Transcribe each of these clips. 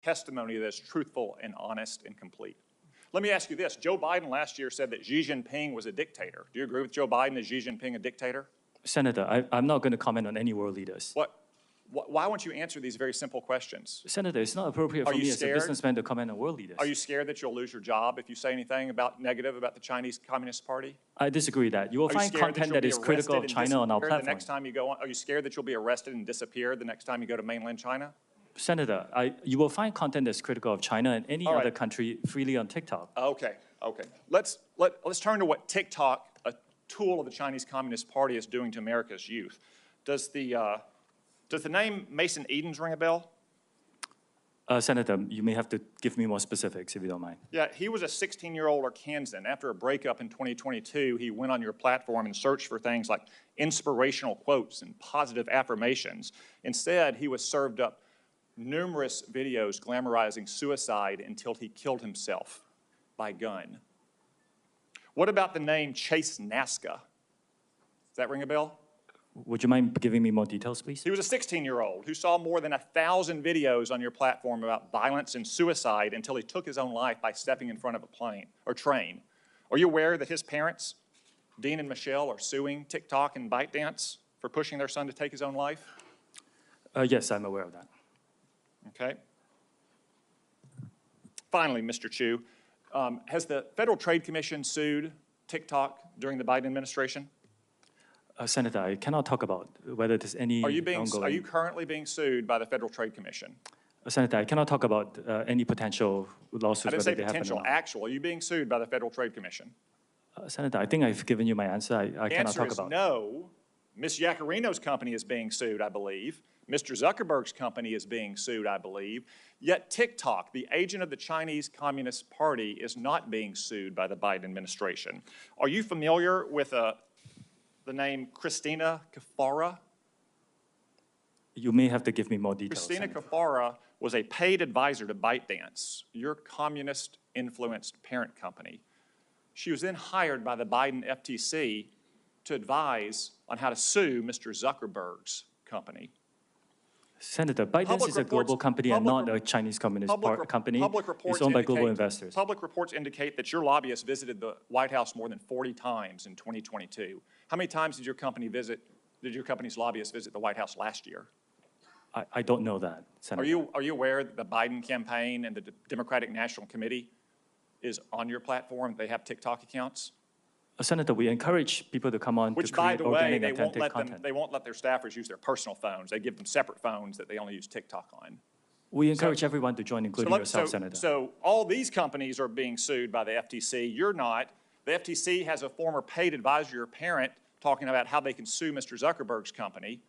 testimony that is truthful and honest and complete. Let me ask you this. Joe Biden last year said that Xi Jinping was a dictator. Do you agree with Joe Biden? Is Xi Jinping a dictator? Senator, I'm not going to comment on any world leaders. Why won't you answer these very simple questions? Senator, it's not appropriate for me as a businessman to comment on world leaders. Are you scared that you'll lose your job if you say anything negative about the Chinese Communist Party? I disagree that. You will find content that is critical of China on our platform. The next time you go on, are you scared that you'll be arrested and disappear the next time you go to mainland China? Senator, you will find content that's critical of China and any other country freely on TikTok. Okay. Let's turn to what TikTok, a tool of the Chinese Communist Party, is doing to America's youth. Does the name Mason Edens ring a bell? Senator, you may have to give me more specifics if you don't mind. Yeah, he was a 16-year-old Arkansan. After a breakup in 2022, he went on your platform and searched for things like inspirational quotes and positive affirmations. Instead, he was served up numerous videos glamorizing suicide until he killed himself by gun. What about the name Chase Nazca? Does that ring a bell? Would you mind giving me more details, please? He was a 16-year-old who saw more than 1,000 videos on your platform about violence and suicide until he took his own life by stepping in front of a plane or train. Are you aware that his parents, Dean and Michelle, are suing TikTok and ByteDance for pushing their son to take his own life? Yes, I'm aware of that. Okay. Finally, Mr. Chu, has the Federal Trade Commission sued TikTok during the Biden administration? Senator, I cannot talk about whether there's any ongoing... Are you currently being sued by the Federal Trade Commission? Senator, I cannot talk about any potential lawsuits. I didn't say potential, actual. Are you being sued by the Federal Trade Commission? Senator, I think I've given you my answer. I cannot talk about... The answer is no. Ms. Yacarino's company is being sued, I believe. Mr. Zuckerberg's company is being sued, I believe. Yet TikTok, the agent of the Chinese Communist Party, is not being sued by the Biden administration. Are you familiar with the name Christina Kafara? You may have to give me more details. Christina Kafara was a paid advisor to ByteDance, your communist-influenced parent company. She was then hired by the Biden FTC to advise on how to sue Mr. Zuckerberg's company. Senator, ByteDance is a global company and not a Chinese Communist company. It's owned by global investors. Public reports indicate that your lobbyist visited the White House more than 40 times in 2022. How many times did your company's lobbyist visit the White House last year? I don't know that, Senator. Are you aware that the Biden campaign and the Democratic National Committee is on your platform? They have TikTok accounts? Senator, we encourage people to come on to create organic, authentic content. They won't let their staffers use their personal phones. They give them separate phones that they only use TikTok on. We encourage everyone to join, including yourself, Senator. So all these companies are being sued by the FTC. You're not. The FTC has a former paid advisor, your parent, talking about how they can sue Mr. Zuckerberg's company.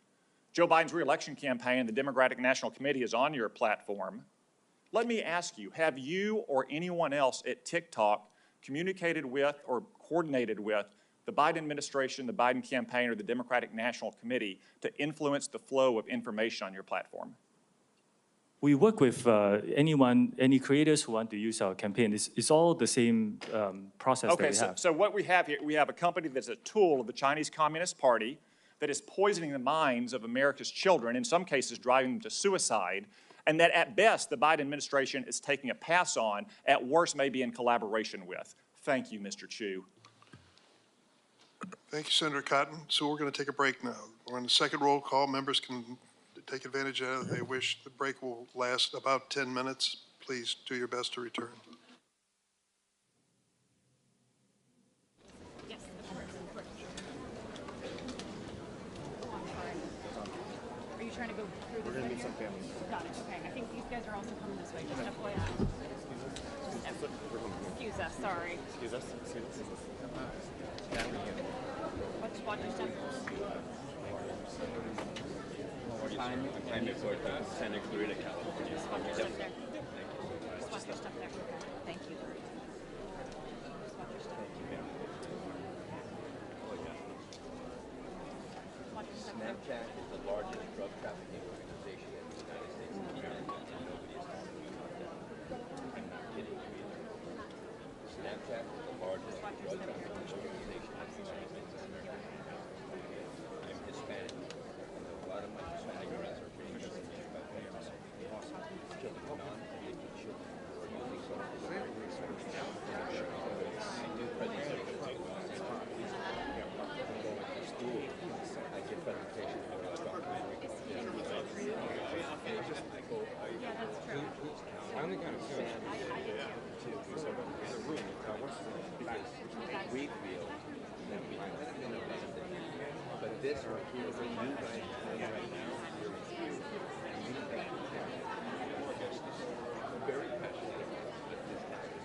Joe Biden's re-election campaign, the Democratic National Committee, is on your platform. Let me ask you, have you or anyone else at TikTok communicated with or coordinated with the Biden administration, the Biden campaign, or the Democratic National Committee to influence the flow of information on your platform? We work with any creators who want to use our campaign. It's all the same process that we have. So what we have here, we have a company that's a tool of the Chinese Communist Party that is poisoning the minds of America's children, in some cases driving them to suicide, and that at best the Biden administration is taking a pass on, at worst maybe in collaboration with. Thank you, Mr. Chu. Thank you, Senator Cotton. So we're going to take a break now. We're on the second roll call. Members can take advantage of it if they wish. The break will last about 10 minutes. Please do your best to return. Are you trying to go through this? We're going to meet some families. Got it. Okay. I think these guys are also coming this way. Just FYI. Excuse us. Sorry. Excuse us. Watch your step. I'm before Santa Clarita, California. Just watch your step there. Just watch your step there. Thank you. Just watch your step. Watch your step there. Snapchat is the largest drug trafficking organization in the United States and Canada. Nobody is talking about that. I'm not kidding you either. Snapchat is the largest drug trafficking organization in the United States. I'm Hispanic. A lot of my Hispanic friends are being accused by parents of killing non-Hispanic kind of stand to the room because we feel that we might have been offended. But this right here, what you guys have right now, you're here, and you guys are just very passionate about this topic.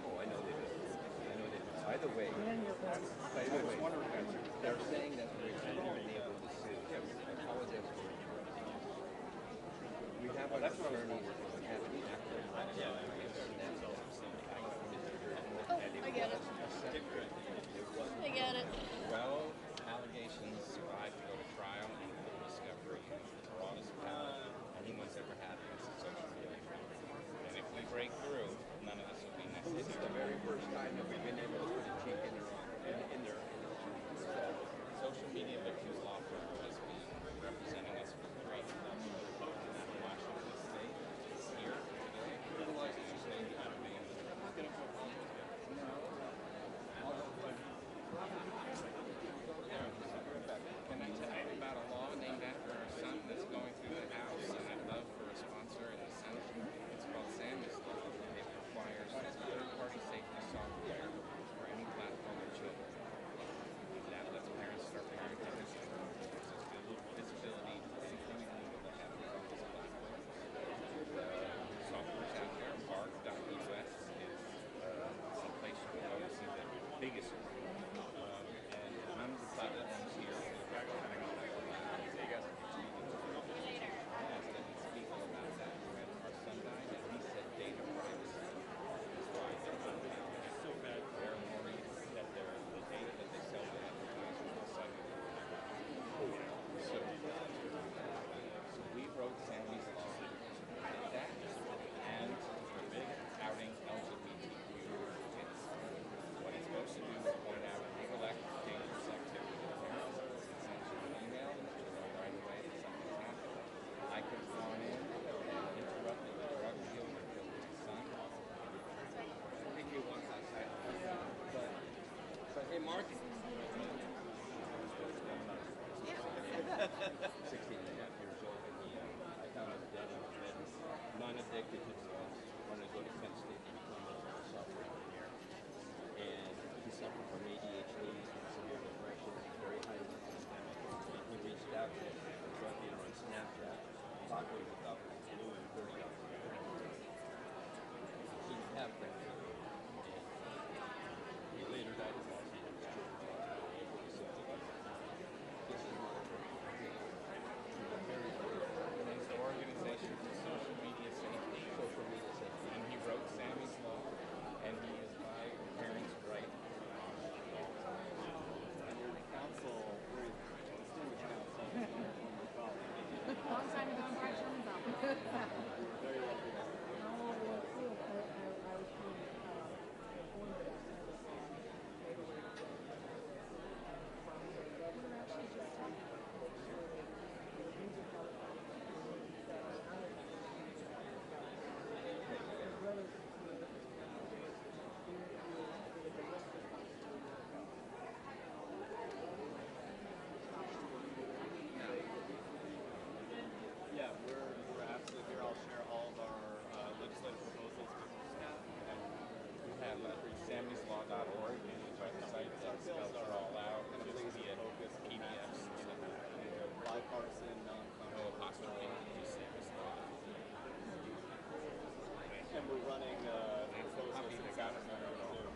Oh, I know they do. I know they do. By the way, they're saying that we're not able to sue. I apologize for interrupting. We have an attorney that was having an active I get it. I get it. 12 allegations survived to go to trial and full discovery. The broadest power anyone's ever had against a social media company. And if we break through, none of this will be This is the necessary. very first time that we've been able to put a chink in their Social media victims law firm has been representing us for 3 years. In Washington State, here today, Tuesday, Can I tell you about a law named after our son that's going through the House, and I'd love for a sponsor in the Senate? It's called Sammy's Law. It requires third-party safety software for any platform or children. That lets parents start parenting their children. There's visibility, anything illegal that happens on this platform. Software's out there. Bark.us is a place you can go to see the biggest one. And none of the platforms here speak about that. When our son died, and he said data privacy is why they're not allowed. So bad. They're worried that the data that they sell to advertisers will suddenly so we wrote Sammy's Law to protect that, and we're big outing LGBTQ kids. What it's supposed to do is point out illegal dangerous activity to parents. It sends you an email and let you know right away that something's happened. I could have gone in and interrupted the drug deal that killed my son. I think he wants outside. But hey, Mark. 16 and a half years old, and I found him dead in bed, non-addicted to drugs, wanted to go to Penn State and become a software engineer. And he suffered from ADHD and severe depression, very high systemic. And he reached out to a drug dealer on Snapchat, talking about blue and $30. He didn't have friends. And he later died of Los Angeles. This is not a It's the Organization for Social Media Safety. social media safety. And he wrote Sammy's Law, and he is by parents' right. And your counsel, very distinguished counsel, former colleague. Long time ago in Bright Sherman's office. Very lucky. Yeah, we're absolutely here. I'll share all of our legislative proposals with staff. We have Sammy'sLaw.org and the website that spells it all out, and just via PDFs and stuff. Bipartisan, No apostrophe, just Sammy's Law. and we're running proposals this afternoon too.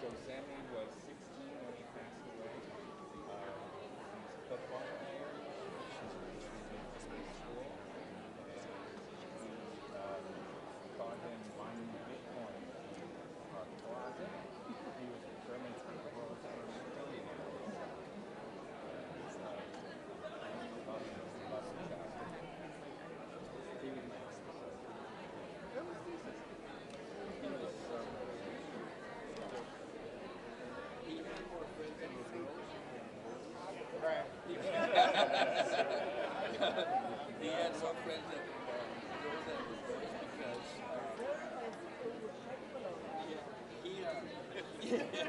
So Sammy was 16 when he passed away. He's a football player. She's been to school. And we caught him mining Bitcoin in our closet. He was determined to be the world's first billionaire. Thought he was the bus child. He was nice. It was decent. He was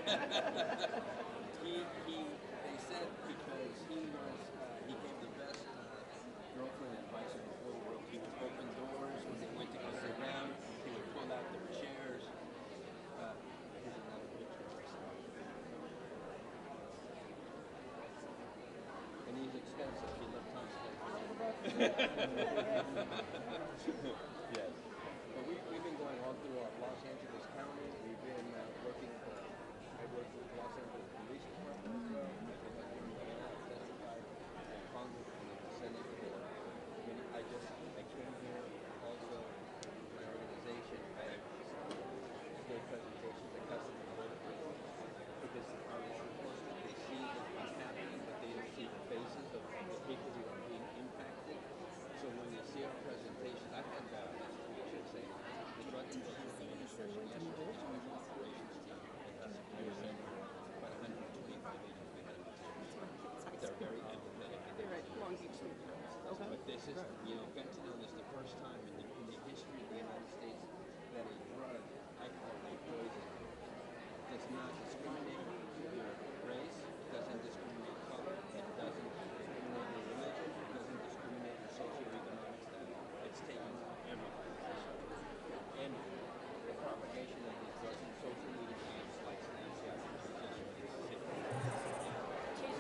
They said because he gave the best girlfriend advice in the whole world. He would open doors when they went to go sit down. He would pull out their chairs. Here's another picture of myself. And he's expensive. He lived tons of Yes. But we've been going all through Los Angeles County. We've been working I work with Los Angeles Police Department as well. I've been helping testify in Congress and in the Senate. I came here also, my organization, I gave presentations at Customs and Border Patrol because our law enforcement, they see what's happening, but they don't see the faces of the people who are being impacted. So when they see our presentations, I've had, I should say, the Drug Enforcement Administration yesterday, Special Operations Team, I was sent about 125 agents we had in the team. They're very empathetic. They're at Long Beach. Okay. But this is, fentanyl is the first time in the history of the United States that a drug, I call it a poison, does not discriminate your race, doesn't discriminate color, it doesn't discriminate your religion, it doesn't discriminate your socioeconomic status. It's taking everything. And the propagation of these drugs in social media apps like Snapchat and Twitter is sick. She's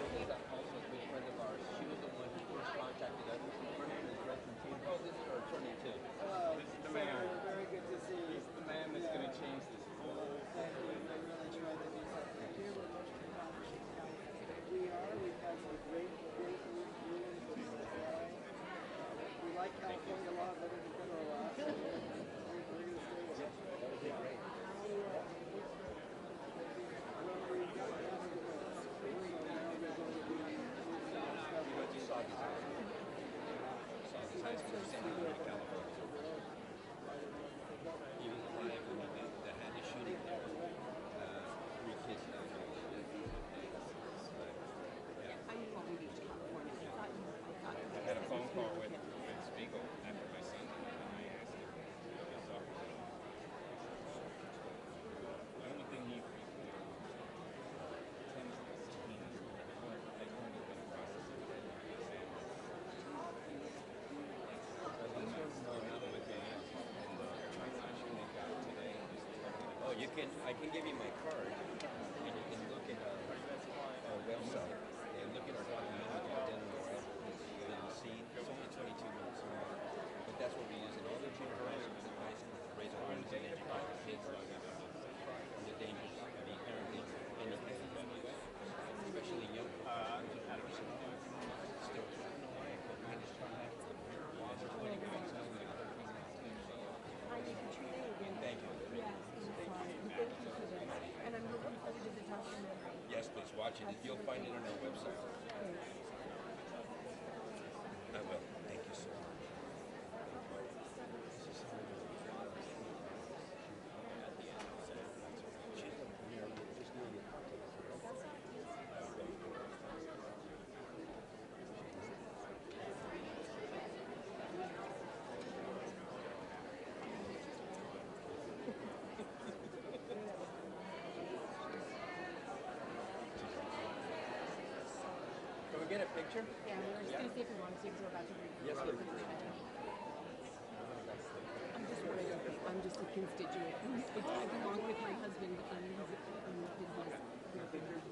also a good friend of ours. She was the one who first contacted us. Her name is Gretchen Team. Oh, this is her attorney too. Hello. This is the man. Very good to see you. He's the man that's going to change this whole Thank you. I really tried to do something here. We're much more accomplishing now. We are. We've had some great rulings in testify. We like California law better than federal law. So we're going to stay with it. That would be great. You saw these high school senior in California. He was alive when they had the shooting there. 3 kids died. I knew Long Beach, California. I had a phone call with Spiegel after my son died, and I asked him his office. The only thing he 10, 16, they weren't even process it. Oh, I can give you my card, and you can look at our website and look at our documentary called Dead and Moral, the scene. It's only 22 minutes long, but that's what we use in all the junior high schools and high schools to raise awareness and educate the kids on the dangers of being parenting and especially young people. Still, I don't know why, but we just try to have while they're playing outside, like 13 and 15. Thank you. And I'm looking forward to the documentary. Yes, please watch it. You'll find it on our website. I will. Thank you so much. Can we get a picture? Yeah, we were just going to see if we wanted to because we're about to read. Yes, please. I'm just a constituent. I belong with my husband in his business.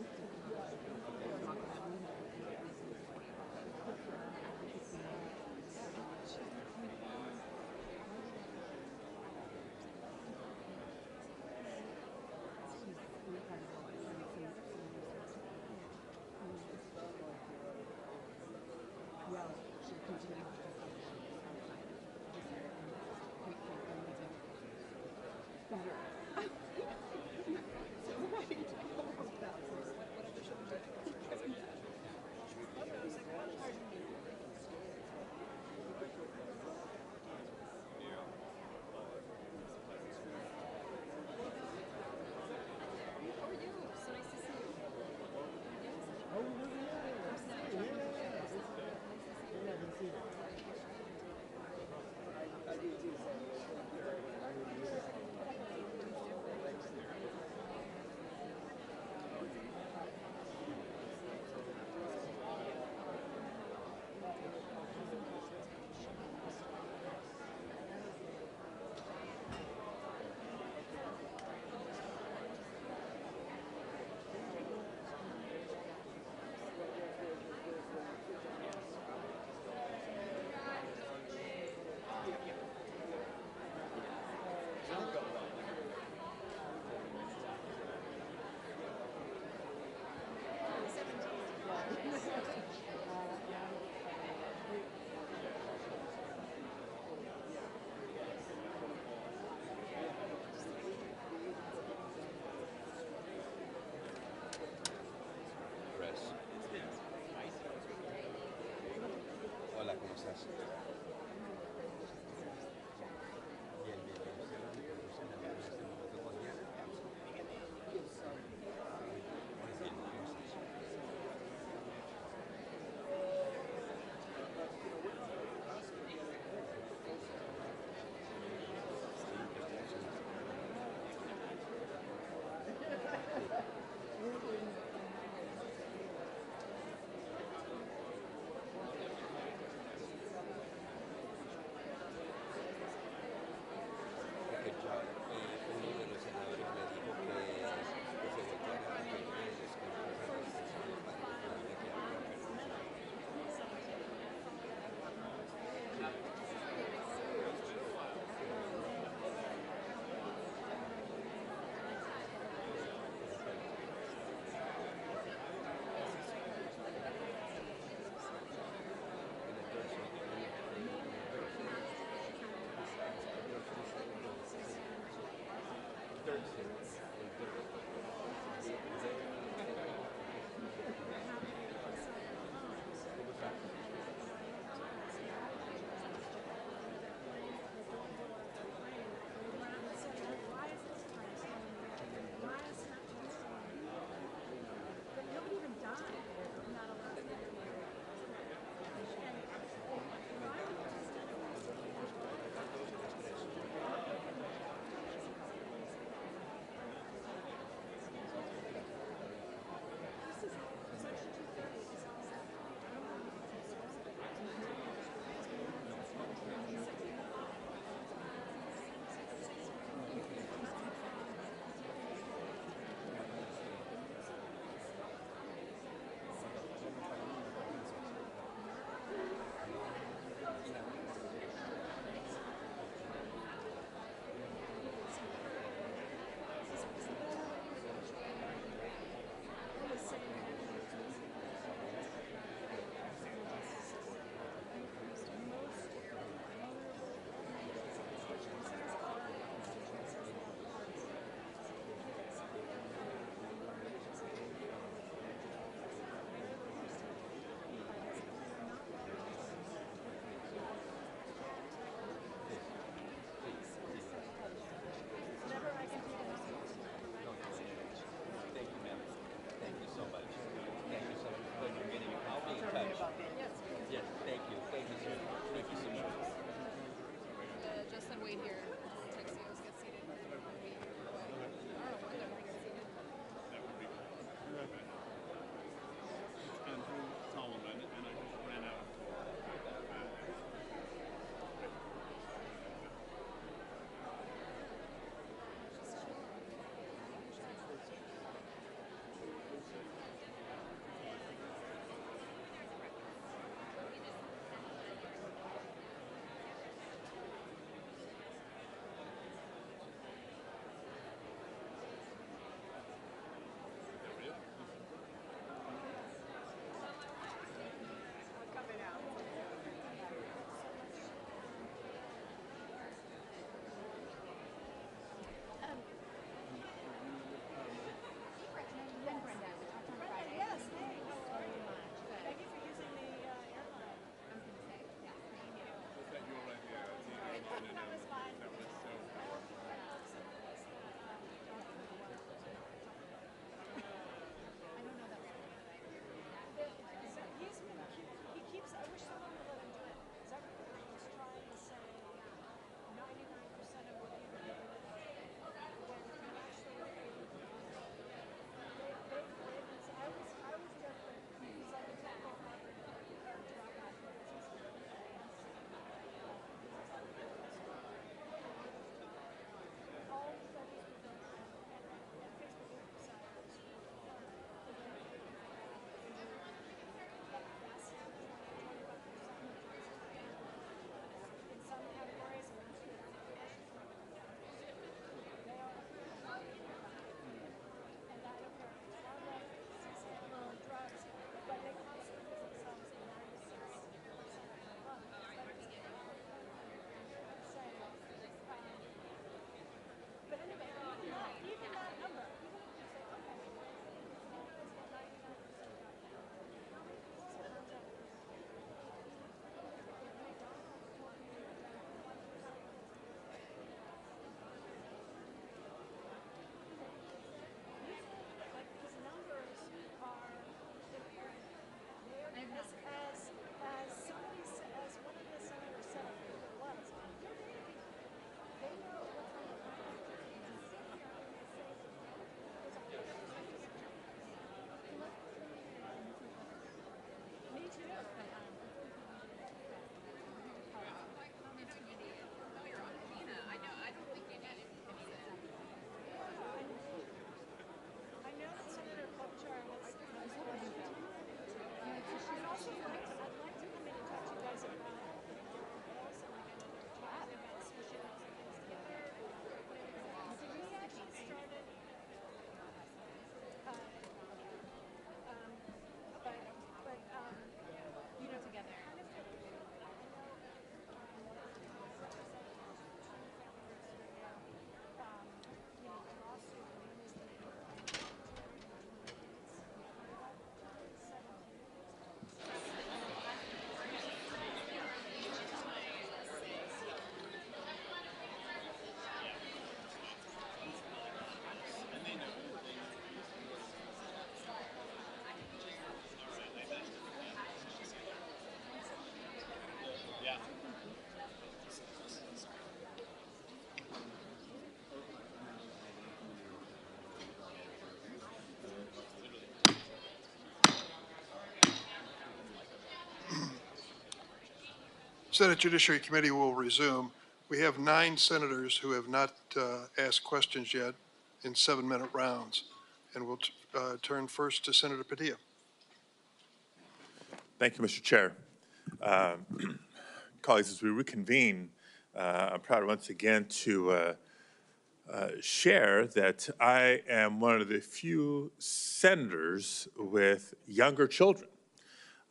Well, she'll continue to Senate Judiciary Committee will resume. We have 9 senators who have not asked questions yet in 7-minute rounds. And we'll turn first to Senator Padilla. Thank you, Mr. Chair. Colleagues, as we reconvene, I'm proud once again to share that I am one of the few senators with younger children.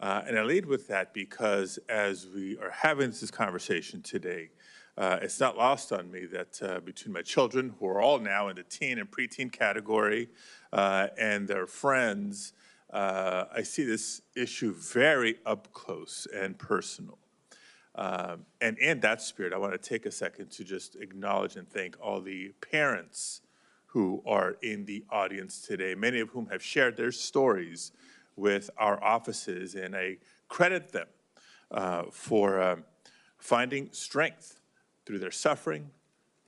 And I lead with that because as we are having this conversation today, it's not lost on me that between my children, who are all now in the teen and preteen category, and their friends, I see this issue very up close and personal. And in that spirit, I want to take a second to just acknowledge and thank all the parents who are in the audience today, many of whom have shared their stories with our offices, and I credit them for finding strength through their suffering,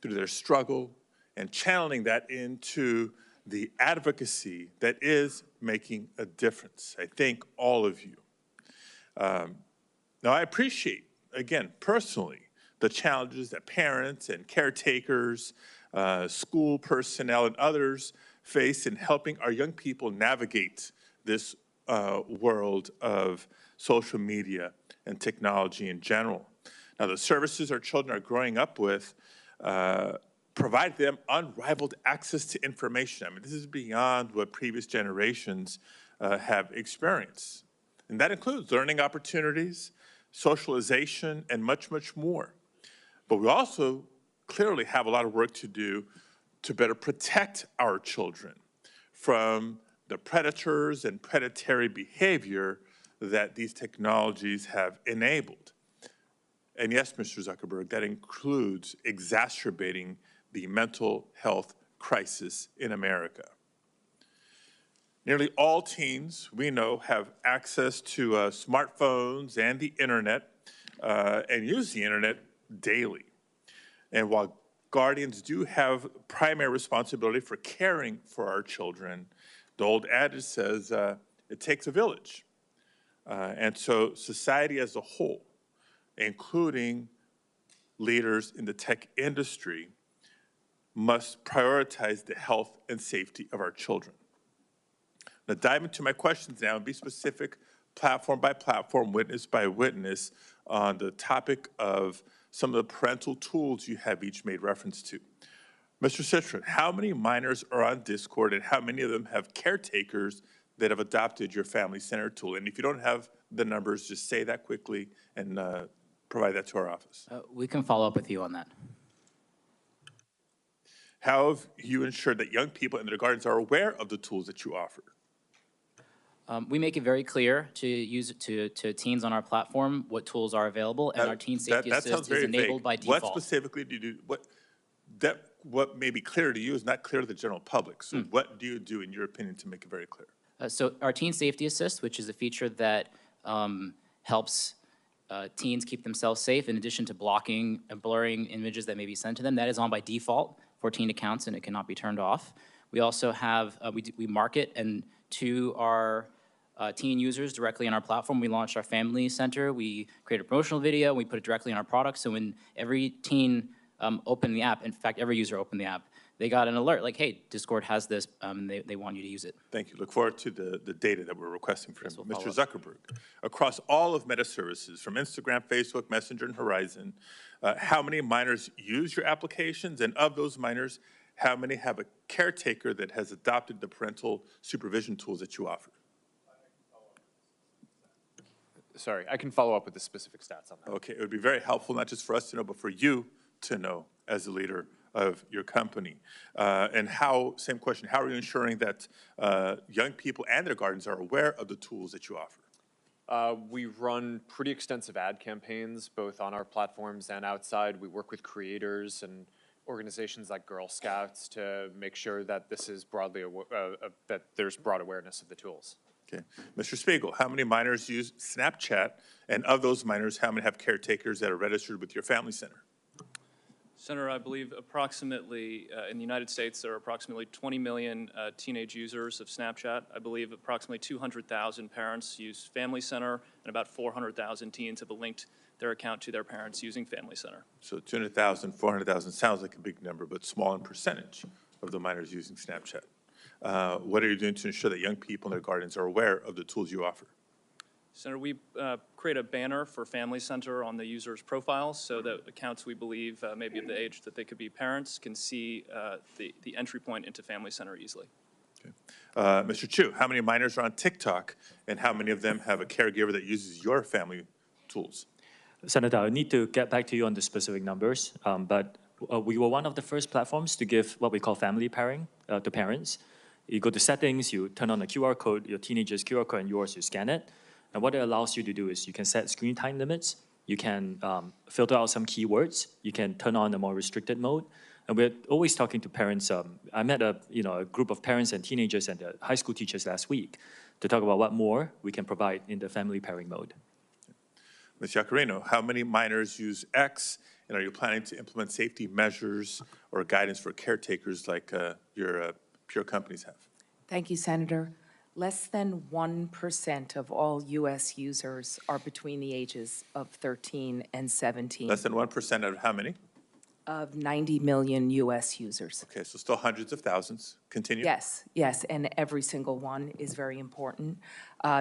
through their struggle, and channeling that into the advocacy that is making a difference. I thank all of you. Now, I appreciate, again, personally, the challenges that parents and caretakers, school personnel, and others face in helping our young people navigate this world of social media and technology in general. Now, the services our children are growing up with provide them unrivaled access to information. I mean, this is beyond what previous generations have experienced. And that includes learning opportunities, socialization, and much, much more. But we also clearly have a lot of work to do to better protect our children from the predators and predatory behavior that these technologies have enabled. And yes, Mr. Zuckerberg, that includes exacerbating the mental health crisis in America. Nearly all teens, we know, have access to smartphones and the internet and use the internet daily. And while guardians do have primary responsibility for caring for our children, the old adage says it takes a village. And so society as a whole, including leaders in the tech industry, must prioritize the health and safety of our children. Now, dive into my questions now and be specific, platform by platform, witness by witness, on the topic of some of the parental tools you have each made reference to. Mr. Citron, how many minors are on Discord, and how many of them have caretakers that have adopted your family center tool? And if you don't have the numbers, just say that quickly and provide that to our office. We can follow up with you on that. How have you ensured that young people and their guardians are aware of the tools that you offer? We make it very clear to teens on our platform what tools are available, and our Teen Safety Assist is enabled by default. What specifically do you do? What may be clear to you is not clear to the general public. So what do you do, in your opinion, to make it very clear? So our Teen Safety Assist, which is a feature that helps teens keep themselves safe, in addition to blocking and blurring images that may be sent to them, that is on by default for teen accounts, and it cannot be turned off. We also have, we market and to our teen users directly on our platform. We launched our Family Center. We created a promotional video. We put it directly on our product. So when every teen opened the app, in fact, every user opened the app, they got an alert like, hey, Discord has this, and they want you to use it. Thank you. Look forward to the data that we're requesting from Mr. Zuckerberg. Across all of Meta services, from Instagram, Facebook, Messenger, and Horizon, how many minors use your applications? And of those minors, how many have a caretaker that has adopted the parental supervision tools that you offer? Sorry, I can follow up with the specific stats on that. Okay, it would be very helpful, not just for us to know, but for you to know as the leader of your company. And how, same question, how are you ensuring that young people and their guardians are aware of the tools that you offer? We run pretty extensive ad campaigns, both on our platforms and outside. We work with creators and organizations like Girl Scouts to make sure that this is broadly, that there's broad awareness of the tools. Okay. Mr. Spiegel, how many minors use Snapchat? And of those minors, how many have caretakers that are registered with your family center? Senator, I believe approximately, in the United States, there are approximately 20 million teenage users of Snapchat. I believe approximately 200,000 parents use Family Center, and about 400,000 teens have a linked their account to their parents using Family Center. So 200,000, 400,000 sounds like a big number, but small in percentage of the minors using Snapchat. What are you doing to ensure that young people and their guardians are aware of the tools you offer? Senator, we create a banner for Family Center on the user's profiles so that accounts we believe may be of the age that they could be parents can see the entry point into Family Center easily. Okay. Mr. Chu, how many minors are on TikTok, and how many of them have a caregiver that uses your family tools? Senator, I need to get back to you on the specific numbers, but we were one of the first platforms to give what we call family pairing to parents. You go to settings, you turn on the QR code, your teenager's QR code and yours, you scan it. And what it allows you to do is you can set screen time limits, you can filter out some keywords, you can turn on a more restricted mode. And we're always talking to parents. I met a group of parents and teenagers and high school teachers last week to talk about what more we can provide in the family pairing mode. Ms. Yacarino, how many minors use X, and are you planning to implement safety measures or guidance for caretakers like your peer companies have? Thank you, Senator. Less than 1% of all U.S. users are between the ages of 13 and 17. Less than 1% out of how many? Of 90 million U.S. users. Okay, so still hundreds of thousands. Continue. Yes, yes, and every single one is very important.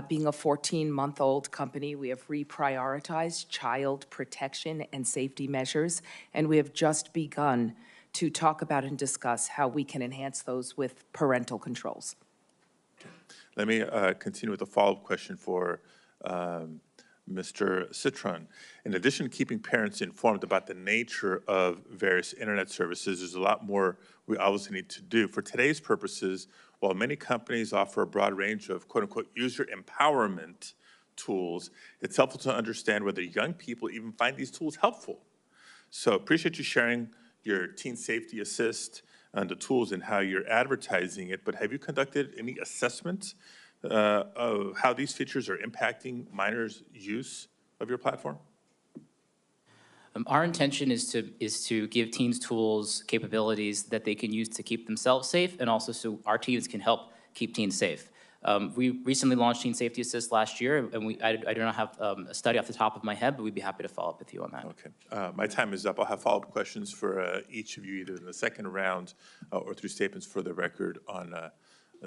Being a 14-month-old company, we have reprioritized child protection and safety measures, and we have just begun to talk about and discuss how we can enhance those with parental controls. Let me continue with a follow-up question for Mr. Citron. In addition to keeping parents informed about the nature of various internet services, there's a lot more we obviously need to do. For today's purposes, while many companies offer a broad range of quote-unquote user empowerment tools, it's helpful to understand whether young people even find these tools helpful. So appreciate you sharing your Teen Safety Assist and the tools and how you're advertising it, but have you conducted any assessments of how these features are impacting minors' use of your platform? Our intention is to give teens tools, capabilities that they can use to keep themselves safe, and also so our teams can help keep teens safe. We recently launched Teen Safety Assist last year, and I do not have a study off the top of my head, but we'd be happy to follow up with you on that. Okay. My time is up. I'll have follow-up questions for each of you, either in the second round or through statements for the record on a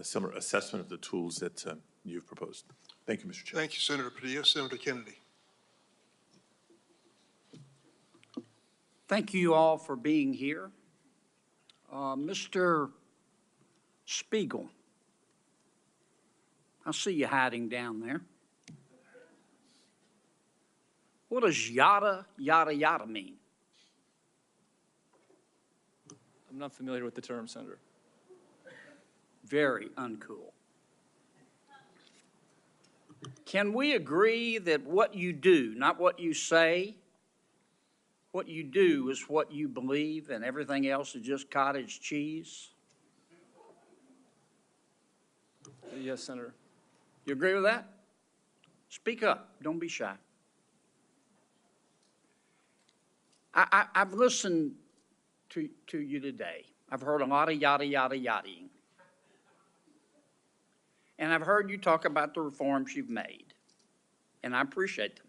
similar assessment of the tools that you've proposed. Thank you, Mr. Chair. Thank you, Senator Padilla. Senator Kennedy. Thank you all for being here. Mr. Spiegel, I see you hiding down there. What does yada, yada, yada mean? I'm not familiar with the term, Senator. Very uncool. Can we agree that what you do, not what you say, what you do is what you believe and everything else is just cottage cheese? Yes, Senator. You agree with that? Speak up. Don't be shy. I've listened to you today. I've heard a lot of yada, yada, yadaing. And I've heard you talk about the reforms you've made, and I appreciate them.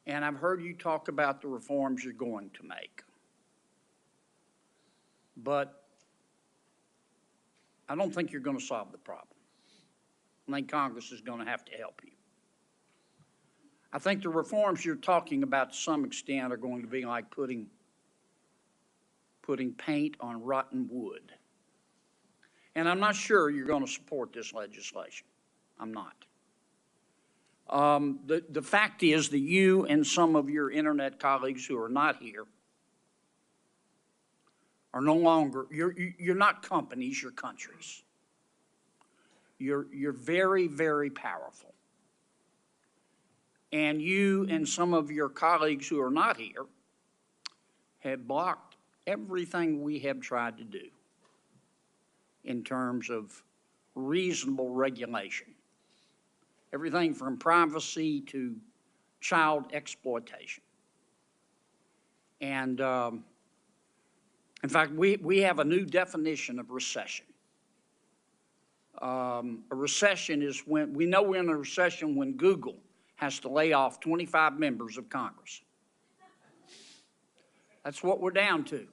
And I've heard you talk about the reforms you're going to make. But I don't think you're going to solve the problem. I think Congress is going to have to help you. I think the reforms you're talking about to some extent are going to be like putting paint on rotten wood. And I'm not sure you're going to support this legislation. I'm not. The fact is that you and some of your internet colleagues who are not here are no longer, you're not companies, you're countries. You're very, very powerful. And you and some of your colleagues who are not here have blocked everything we have tried to do in terms of reasonable regulation. Everything from privacy to child exploitation. And in fact, we have a new definition of recession. A recession is when, we know we're in a recession when Google has to lay off 25 members of Congress. That's what we're down to.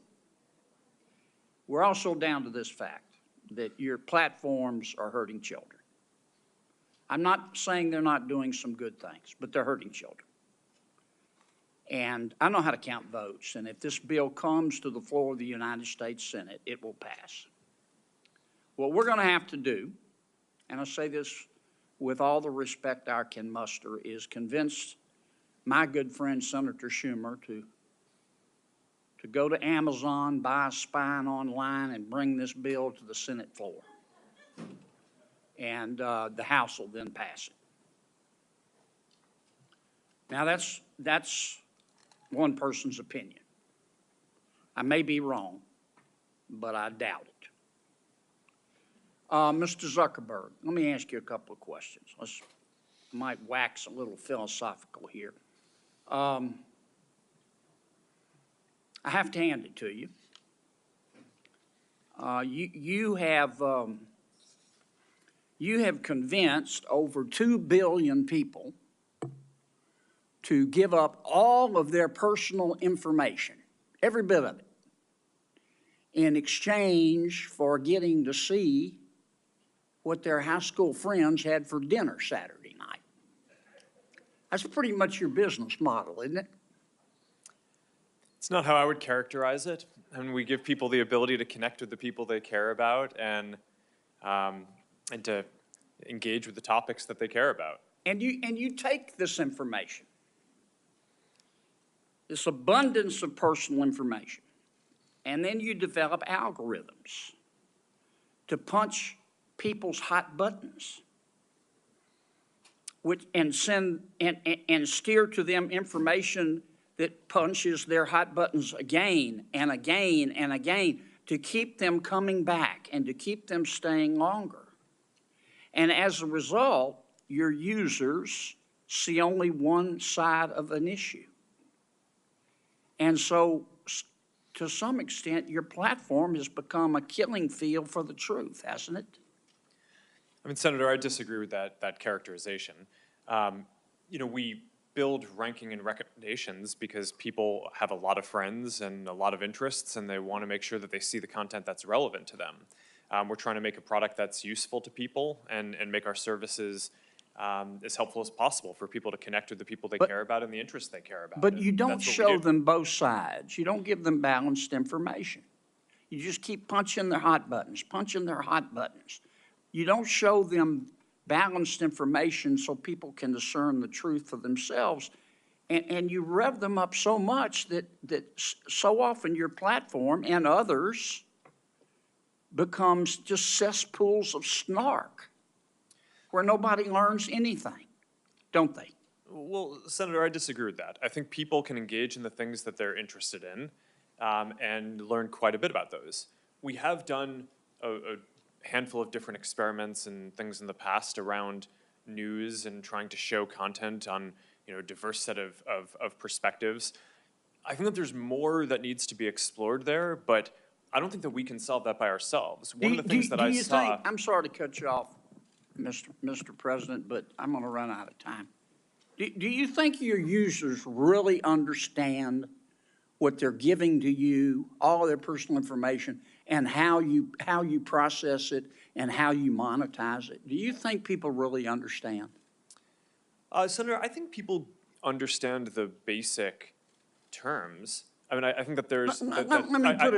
We're also down to this fact, that your platforms are hurting children. I'm not saying they're not doing some good things, but they're hurting children. And I know how to count votes, and if this bill comes to the floor of the United States Senate, it will pass. What we're going to have to do, and I say this with all the respect I can muster, is convince my good friend Senator Schumer to go to Amazon, buy a spine online, and bring this bill to the Senate floor. And the House will then pass it. Now, that's one person's opinion. I may be wrong, but I doubt it. Mr. Zuckerberg, let me ask you a couple of questions. I might wax a little philosophical here. I have to hand it to you. You have convinced over 2 billion people to give up all of their personal information, every bit of it, in exchange for getting to see what their high school friends had for dinner Saturday night. That's pretty much your business model, isn't it? It's not how I would characterize it. And we give people the ability to connect with the people they care about and to engage with the topics that they care about. And you take this information, this abundance of personal information, and then you develop algorithms to punch people's hot buttons, and steer to them information that punches their hot buttons again and again and again to keep them coming back and to keep them staying longer. And as a result, your users see only one side of an issue. And so, to some extent, your platform has become a killing field for the truth, hasn't it? I mean, Senator, I disagree with that characterization. We build ranking and recommendations because people have a lot of friends and a lot of interests, and they want to make sure that they see the content that's relevant to them. We're trying to make a product that's useful to people and make our services as helpful as possible for people to connect with the people they care about and the interests they care about. But you don't That's what we show do. them both sides. You don't give them balanced information. You just keep punching their hot buttons, punching their hot buttons. You don't show them balanced information so people can discern the truth for themselves. And you rev them up so much that so often your platform and others becomes just cesspools of snark where nobody learns anything, don't they? Well, Senator, I disagree with that. I think people can engage in the things that they're interested in and learn quite a bit about those. We have done a handful of different experiments and things in the past around news and trying to show content on a diverse set of perspectives. I think that there's more that needs to be explored there, but I don't think that we can solve that by ourselves. One of the things that I saw... I'm sorry to cut you off, Mr. President, but I'm going to run out of time. Do you think your users really understand what they're giving to you, all of their personal information, and how you process it and how you monetize it? Do you think people really understand? Senator, I think people understand the basic terms. I mean, I think that there's. I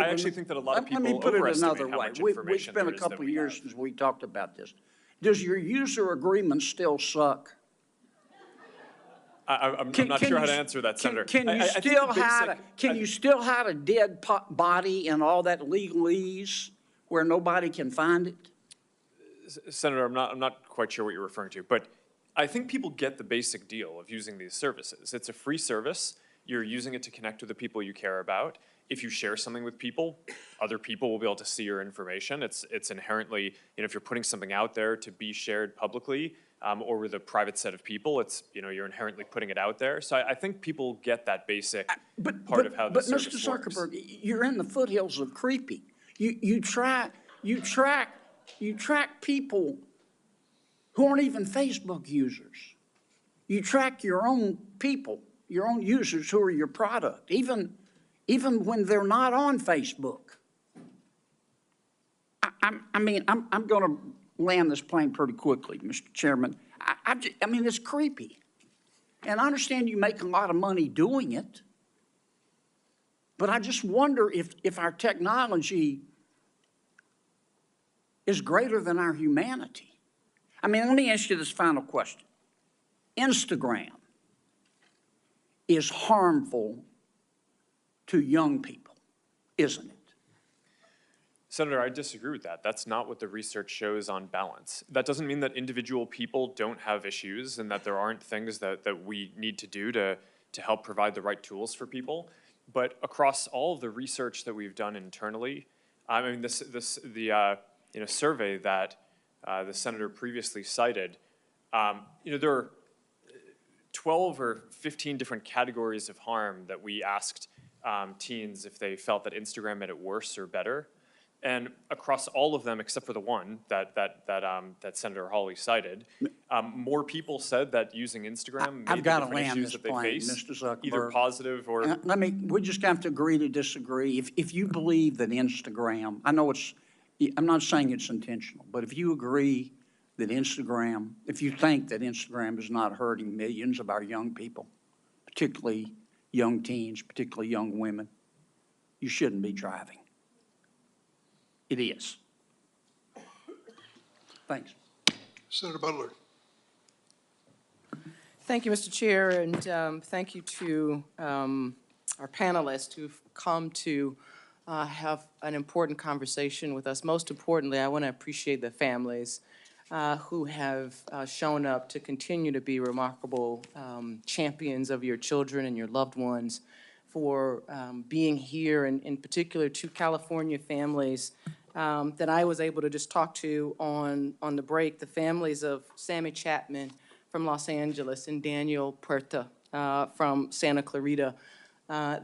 actually think that a lot of people overestimate how much information It's been a couple of years since we talked about this. Does your user agreement still suck? I'm not sure how to answer that, Senator. Can you still hide a dead body and all that legalese where nobody can find it? Senator, I'm not quite sure what you're referring to, but I think people get the basic deal of using these services. It's a free service. You're using it to connect with the people you care about. If you share something with people, other people will be able to see your information. It's inherently, if you're putting something out there to be shared publicly or with a private set of people, it's, you're inherently putting it out there. So I think people get that basic part of how the service works. But Mr. Zuckerberg, you're in the foothills of creepy. You track people who aren't even Facebook users. You track your own people, your own users who are your product, even when they're not on Facebook. I'm going to land this plane pretty quickly, Mr. Chairman. I mean, it's creepy. And I understand you make a lot of money doing it, but I just wonder if our technology is greater than our humanity. I mean, let me ask you this final question. Instagram is harmful to young people, isn't it? Senator, I disagree with that. That's not what the research shows on balance. That doesn't mean that individual people don't have issues and that there aren't things that we need to do to help provide the right tools for people. But across all of the research that we've done internally, I mean, the survey that the senator previously cited, there are 12 or 15 different categories of harm that we asked teens if they felt that Instagram made it worse or better. And across all of them, except for the one that Senator Hawley cited, more people said that using Instagram made the different issues that they face, Mr. Zuckerberg. either positive or. We just have to agree to disagree. If you believe that Instagram, I'm not saying it's intentional, but if you agree that if you think that Instagram is not hurting millions of our young people, particularly young teens, particularly young women, you shouldn't be driving. It is. Thanks. Senator Butler. Thank you, Mr. Chair, and thank you to our panelists who've come to have an important conversation with us. Most importantly, I want to appreciate the families who have shown up to continue to be remarkable champions of your children and your loved ones, for being here, and in particular to California families that I was able to just talk to on the break, the families of Sammy Chapman from Los Angeles and Daniel Puerta from Santa Clarita.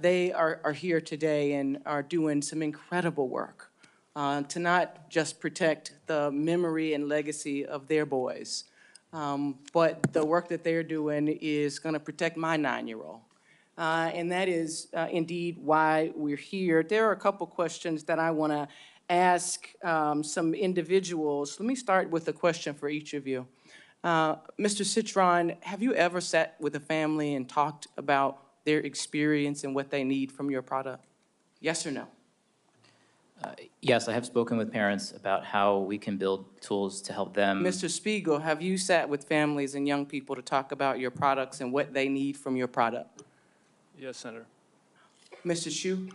They are here today and are doing some incredible work to not just protect the memory and legacy of their boys, but the work that they're doing is going to protect my 9-year-old. And that is indeed why we're here. There are a couple questions that I want to ask some individuals. Let me start with a question for each of you. Mr. Citron, have you ever sat with a family and talked about their experience and what they need from your product? Yes or no? Yes, I have spoken with parents about how we can build tools to help them. Mr. Spiegel, have you sat with families and young people to talk about your products and what they need from your product? Yes, Senator. Mr. Hsu?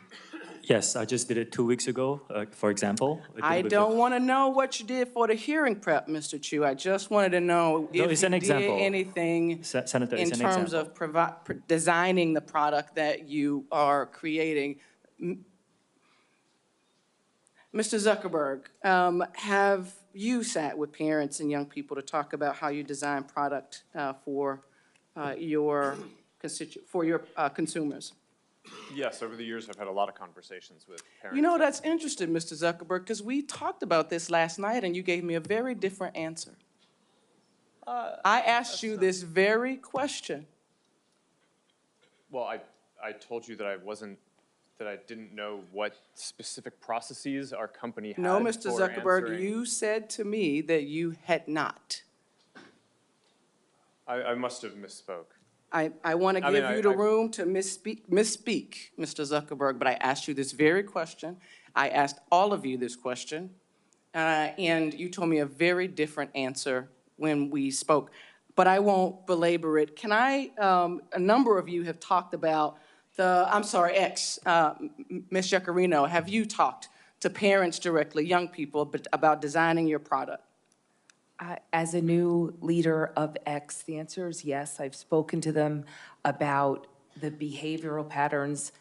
Yes, I just did it 2 weeks ago, for example. I don't want to know what you did for the hearing prep, Mr. Chu. I just wanted to know if it's an you example. did anything Senator, in it's an terms example. of designing the product that you are creating. Mr. Zuckerberg, have you sat with parents and young people to talk about how you design product for your consumers? Yes, over the years, I've had a lot of conversations with parents. You know, that's interesting, Mr. Zuckerberg, because we talked about this last night and you gave me a very different answer. I asked you this very question. Well, I told you that I didn't know what specific processes our company had. No, Mr. for Zuckerberg, answering. you said to me that you had not. I must have misspoke. I want to give you the room to misspeak, Mr. Zuckerberg, but I asked you this very question. I asked all of you this question, and you told me a very different answer when we spoke. But I won't belabor it. Can I, a number of you have talked about Ms. Giacarino, have you talked to parents directly, young people, about designing your product? As a new leader of X, the answer is yes. I've spoken to them about the behavioral patterns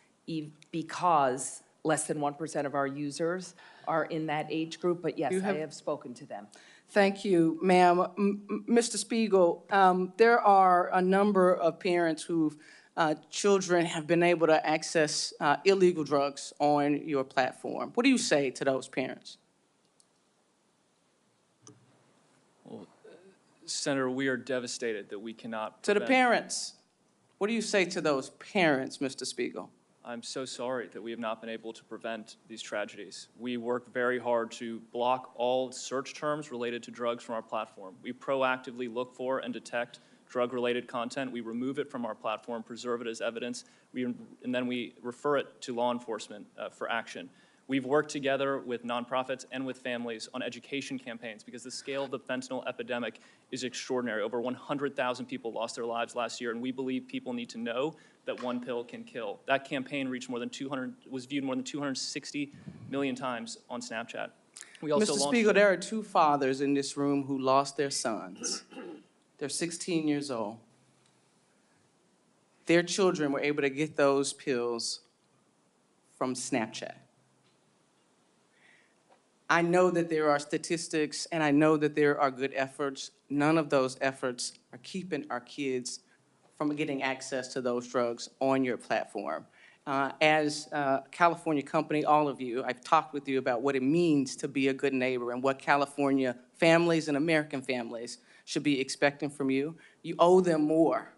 because less than 1% of our users are in that age group, but yes, I have spoken to them. Thank you, ma'am. Mr. Spiegel, there are a number of parents whose children have been able to access illegal drugs on your platform. What do you say to those parents? Senator, we are devastated that we cannot To the prevent- parents, what do you say to those parents, Mr. Spiegel? I'm so sorry that we have not been able to prevent these tragedies. We work very hard to block all search terms related to drugs from our platform. We proactively look for and detect drug-related content. We remove it from our platform, preserve it as evidence, and then we refer it to law enforcement for action. We've worked together with nonprofits and with families on education campaigns because the scale of the fentanyl epidemic is extraordinary. Over 100,000 people lost their lives last year, and we believe people need to know that one pill can kill. That campaign reached was viewed more than 260 million times on Snapchat. We also Mr. launched Spiegel, there are two fathers in this room who lost their sons. They're 16 years old. Their children were able to get those pills from Snapchat. I know that there are statistics, and I know that there are good efforts. None of those efforts are keeping our kids from getting access to those drugs on your platform. As a California company, all of you, I've talked with you about what it means to be a good neighbor and what California families and American families should be expecting from you. You owe them more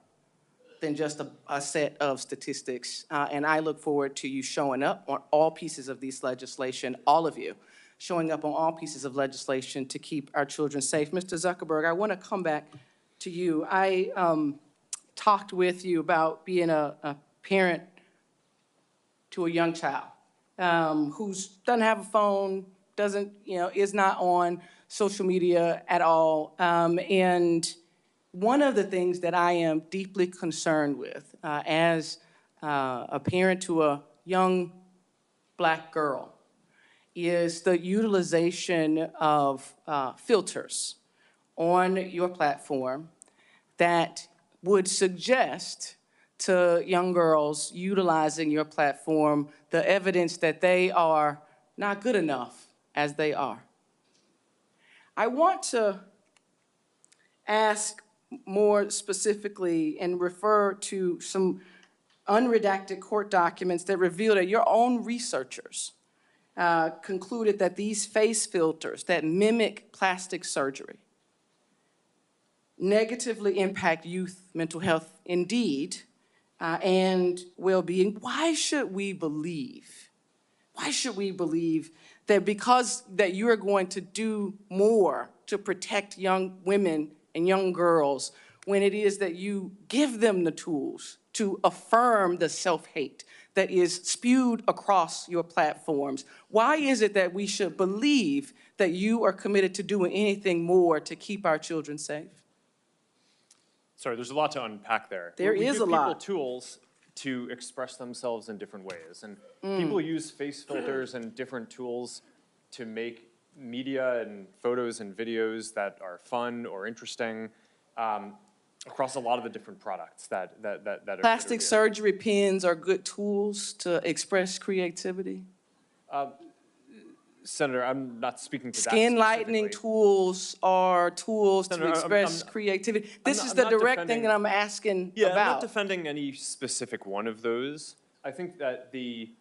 than just a set of statistics. And I look forward to you showing up on all pieces of this legislation, all of you, showing up on all pieces of legislation to keep our children safe. Mr. Zuckerberg, I want to come back to you. I talked with you about being a parent to a young child who doesn't have a phone, is not on social media at all. And one of the things that I am deeply concerned with as a parent to a young Black girl is the utilization of filters on your platform that would suggest to young girls utilizing your platform the evidence that they are not good enough as they are. I want to ask more specifically and refer to some unredacted court documents that reveal that your own researchers concluded that these face filters that mimic plastic surgery negatively impact youth mental health indeed and well-being. Why should we believe that because that you're going to do more to protect young women and young girls when it is that you give them the tools to affirm the self-hate that is spewed across your platforms? Why is it that we should believe that you are committed to doing anything more to keep our children safe? Sorry, there's a lot to unpack there. There we is give a lot. people tools to express themselves in different ways. And people use face filters and different tools to make media and photos and videos that are fun or interesting across a lot of the different products that are Plastic here. surgery pens are good tools to express creativity. Senator, I'm not speaking to that Skin lightening specifically. tools are tools Senator, to express creativity. This is the direct thing that I'm asking about. I'm not defending any specific one of those. I think that the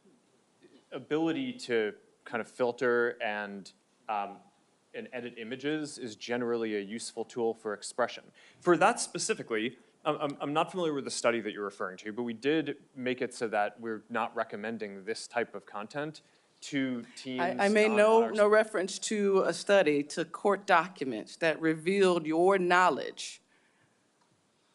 ability to kind of filter and edit images is generally a useful tool for expression. For that specifically, I'm not familiar with the study that you're referring to, but we did make it so that we're not recommending this type of content to teens. I made no reference to a study, to court documents that revealed your knowledge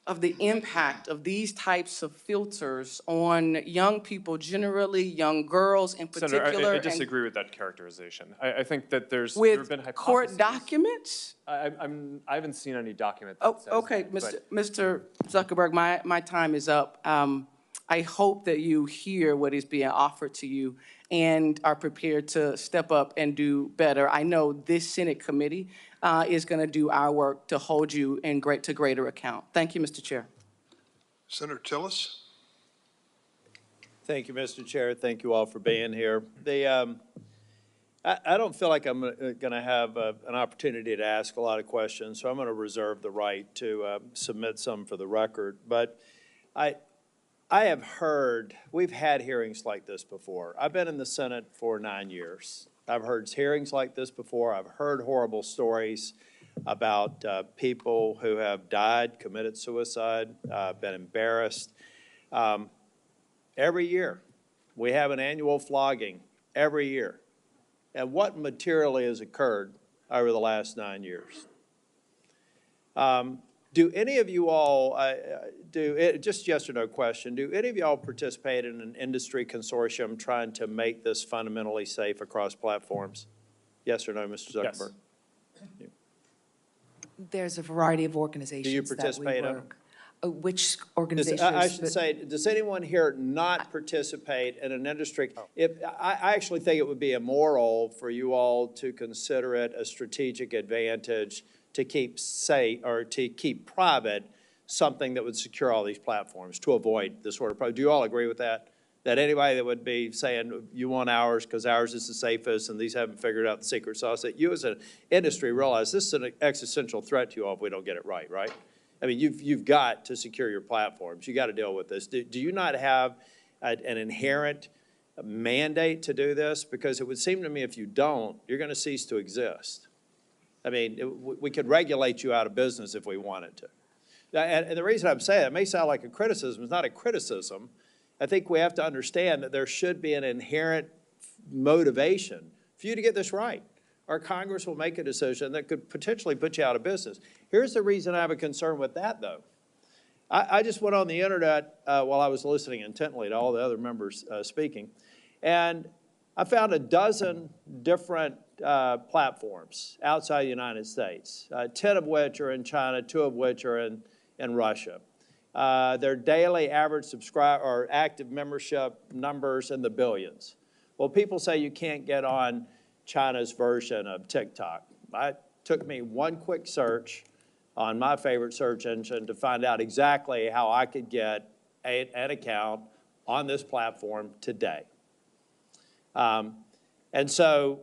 of the impact of these types of filters on young people generally, young girls in particular. Senator, I disagree with that characterization. I think that there have been hypotheses. Court documents? I haven't seen any document that says okay, that, Mr. Zuckerberg, my time is up. I hope that you hear what is being offered to you and are prepared to step up and do better. I know this Senate committee is going to do our work to hold you to greater account. Thank you, Mr. Chair. Senator Tillis? Thank you, Mr. Chair. Thank you all for being here. I don't feel like I'm going to have an opportunity to ask a lot of questions, so I'm going to reserve the right to submit some for the record. But I have heard, we've had hearings like this before. I've been in the Senate for 9 years. I've heard hearings like this before. I've heard horrible stories. about people who have died, committed suicide, been embarrassed. Every year, we have an annual flogging every year. And what materially has occurred over the last 9 years? Do any of you all, just yes or no question, do any of y'all participate in an industry consortium trying to make this fundamentally safe across platforms? Yes or no, Mr. Zuckerberg? Yes. There's a variety of organizations that we participate in them? work. Which organizations? I should say, does anyone here not participate in an industry? I actually think it would be immoral for you all to consider it a strategic advantage to keep safe or to keep private something that would secure all these platforms to avoid this sort of problem. Do you all agree with that? That anybody that would be saying you want ours because ours is the safest and these haven't figured out the secret sauce, that you as an industry realize this is an existential threat to you all if we don't get it right, right? I mean, you've got to secure your platforms. You got to deal with this. Do you not have an inherent mandate to do this? Because it would seem to me if you don't, you're going to cease to exist. I mean, we could regulate you out of business if we wanted to. And the reason I'm saying it may sound like a criticism. It's not a criticism. I think we have to understand that there should be an inherent motivation for you to get this right. Our Congress will make a decision that could potentially put you out of business. Here's the reason I have a concern with that, though. I just went on the internet while I was listening intently to all the other members speaking, and I found a dozen different platforms outside the United States, 10 of which are in China, 2 of which are in Russia. Their daily average subscriber or active membership numbers in the billions. Well, people say you can't get on China's version of TikTok. It took me one quick search on my favorite search engine to find out exactly how I could get an account on this platform today. And so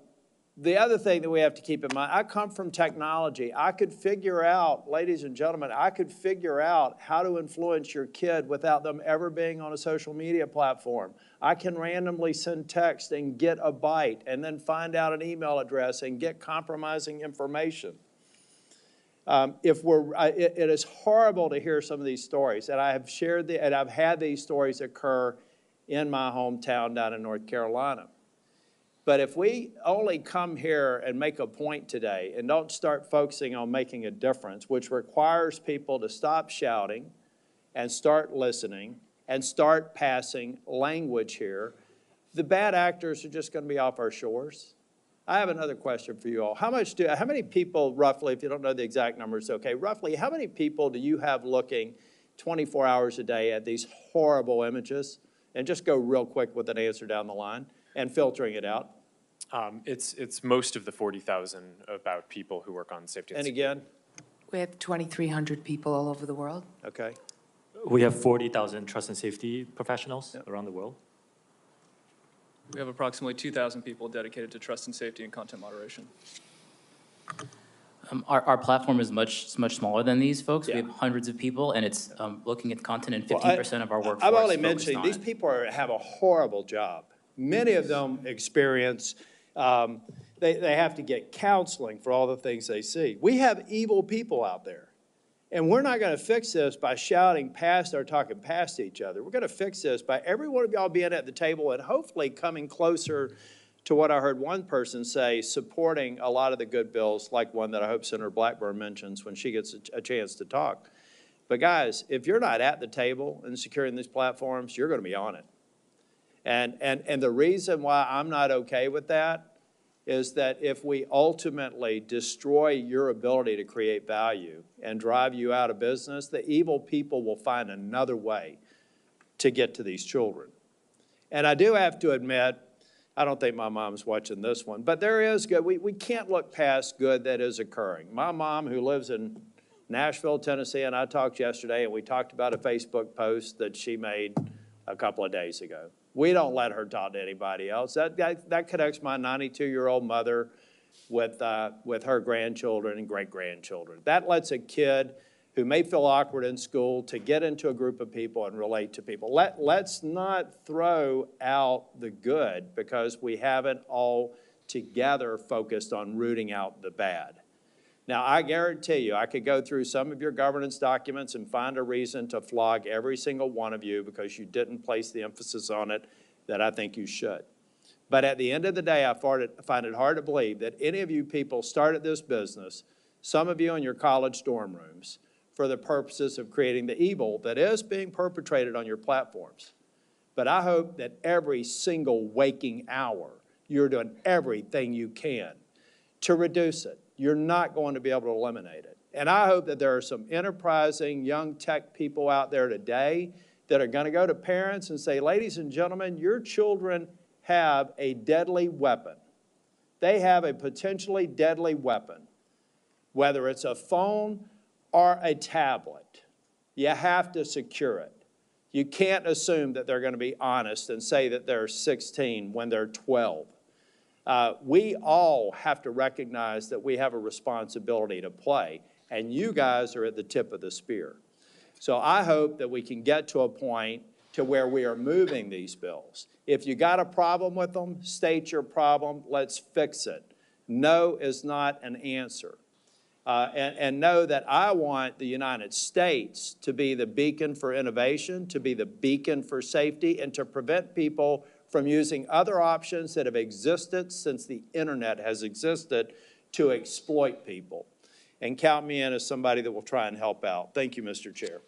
the other thing that we have to keep in mind, I come from technology. I could figure out, ladies and gentlemen, I could figure out how to influence your kid without them ever being on a social media platform. I can randomly send text and get a bite and then find out an email address and get compromising information. It is horrible to hear some of these stories, and I have shared and I've had these stories occur in my hometown down in North Carolina. But if we only come here and make a point today and don't start focusing on making a difference, which requires people to stop shouting and start listening and start passing language here, the bad actors are just going to be off our shores. I have another question for you all. How many people, roughly, if you don't know the exact numbers, okay, roughly, how many people do you have looking 24 hours a day at these horrible images? And just go real quick with an answer down the line and filtering it out. It's most of the 40,000 about people who work on safety and security. And again? We have 2,300 people all over the world. Okay. We have 40,000 trust and safety professionals around the world. We have approximately 2,000 people dedicated to trust and safety and content moderation. Our platform is much smaller than these folks. Yeah. We have hundreds of people, and it's looking at content, and 15% of our workforce I'm only focused mentioning on these it. people have a horrible job. Many of them experience, they have to get counseling for all the things they see. We have evil people out there. And we're not going to fix this by shouting past or talking past each other. We're going to fix this by every one of y'all being at the table and hopefully coming closer to what I heard one person say, supporting a lot of the good bills, like one that I hope Senator Blackburn mentions when she gets a chance to talk. But guys, if you're not at the table and securing these platforms, you're going to be on it. And the reason why I'm not okay with that is that if we ultimately destroy your ability to create value and drive you out of business, the evil people will find another way to get to these children. And I do have to admit, I don't think my mom's watching this one, but there is good. We can't look past good that is occurring. My mom, who lives in Nashville, Tennessee, and I talked yesterday, and we talked about a Facebook post that she made a couple of days ago. We don't let her talk to anybody else. That connects my 92-year-old mother with her grandchildren and great-grandchildren. That lets a kid who may feel awkward in school to get into a group of people and relate to people. Let's not throw out the good because we haven't all together focused on rooting out the bad. Now, I guarantee you, I could go through some of your governance documents and find a reason to flog every single one of you because you didn't place the emphasis on it that I think you should. But at the end of the day, I find it hard to believe that any of you people started this business, some of you in your college dorm rooms, for the purposes of creating the evil that is being perpetrated on your platforms. But I hope that every single waking hour, you're doing everything you can to reduce it. You're not going to be able to eliminate it. And I hope that there are some enterprising young tech people out there today that are going to go to parents and say, ladies and gentlemen, your children have a deadly weapon. They have a potentially deadly weapon, whether it's a phone or a tablet. You have to secure it. You can't assume that they're going to be honest and say that they're 16 when they're 12. We all have to recognize that we have a responsibility to play, and you guys are at the tip of the spear. So I hope that we can get to a point to where we are moving these bills. If you got a problem with them, state your problem, let's fix it. No is not an answer. And know that I want the United States to be the beacon for innovation, to be the beacon for safety, and to prevent people from using other options that have existed since the internet has existed to exploit people. And count me in as somebody that will try and help out. Thank you, Mr. Chair.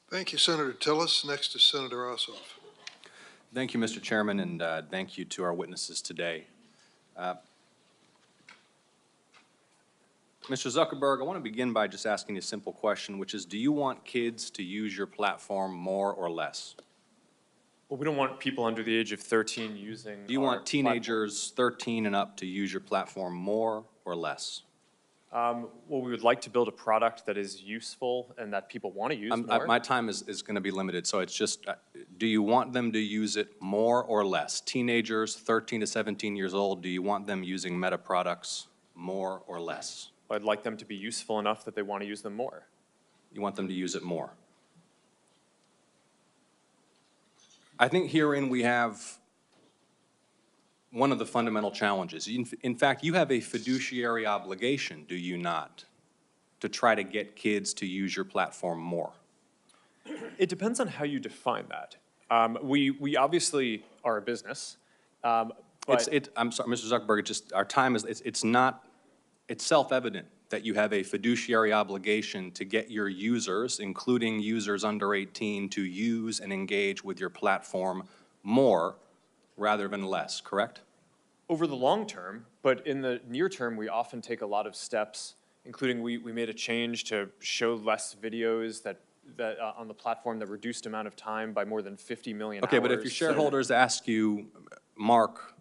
Thank you, Senator Tillis. Next is Senator Ossoff. Thank you, Mr. Chairman, and thank you to our witnesses today. Mr. Zuckerberg, I want to begin by just asking a simple question, which is, do you want kids to use your platform more or less? Well, we don't want people under the age of 13 using. Do you want teenagers 13 and up to use your platform more or less? Well, we would like to build a product that is useful and that people want to use more. My time is going to be limited, so it's just, do you want them to use it more or less? Teenagers 13 to 17 years old, do you want them using Meta products more or less? I'd like them to be useful enough that they want to use them more. You want them to use it more. I think herein we have one of the fundamental challenges. In fact, you have a fiduciary obligation, do you not, to try to get kids to use your platform more? It depends on how you define that. We obviously are a business. I'm sorry, Mr. Zuckerberg, our time is, it's self-evident that you have a fiduciary obligation to get your users, including users under 18, to use and engage with your platform more rather than less, correct? Over the long term, but in the near term, we often take a lot of steps, including we made a change to show less videos that on the platform that reduced amount of time by more than 50 million hours. Okay, but if your shareholders ask you, Mark,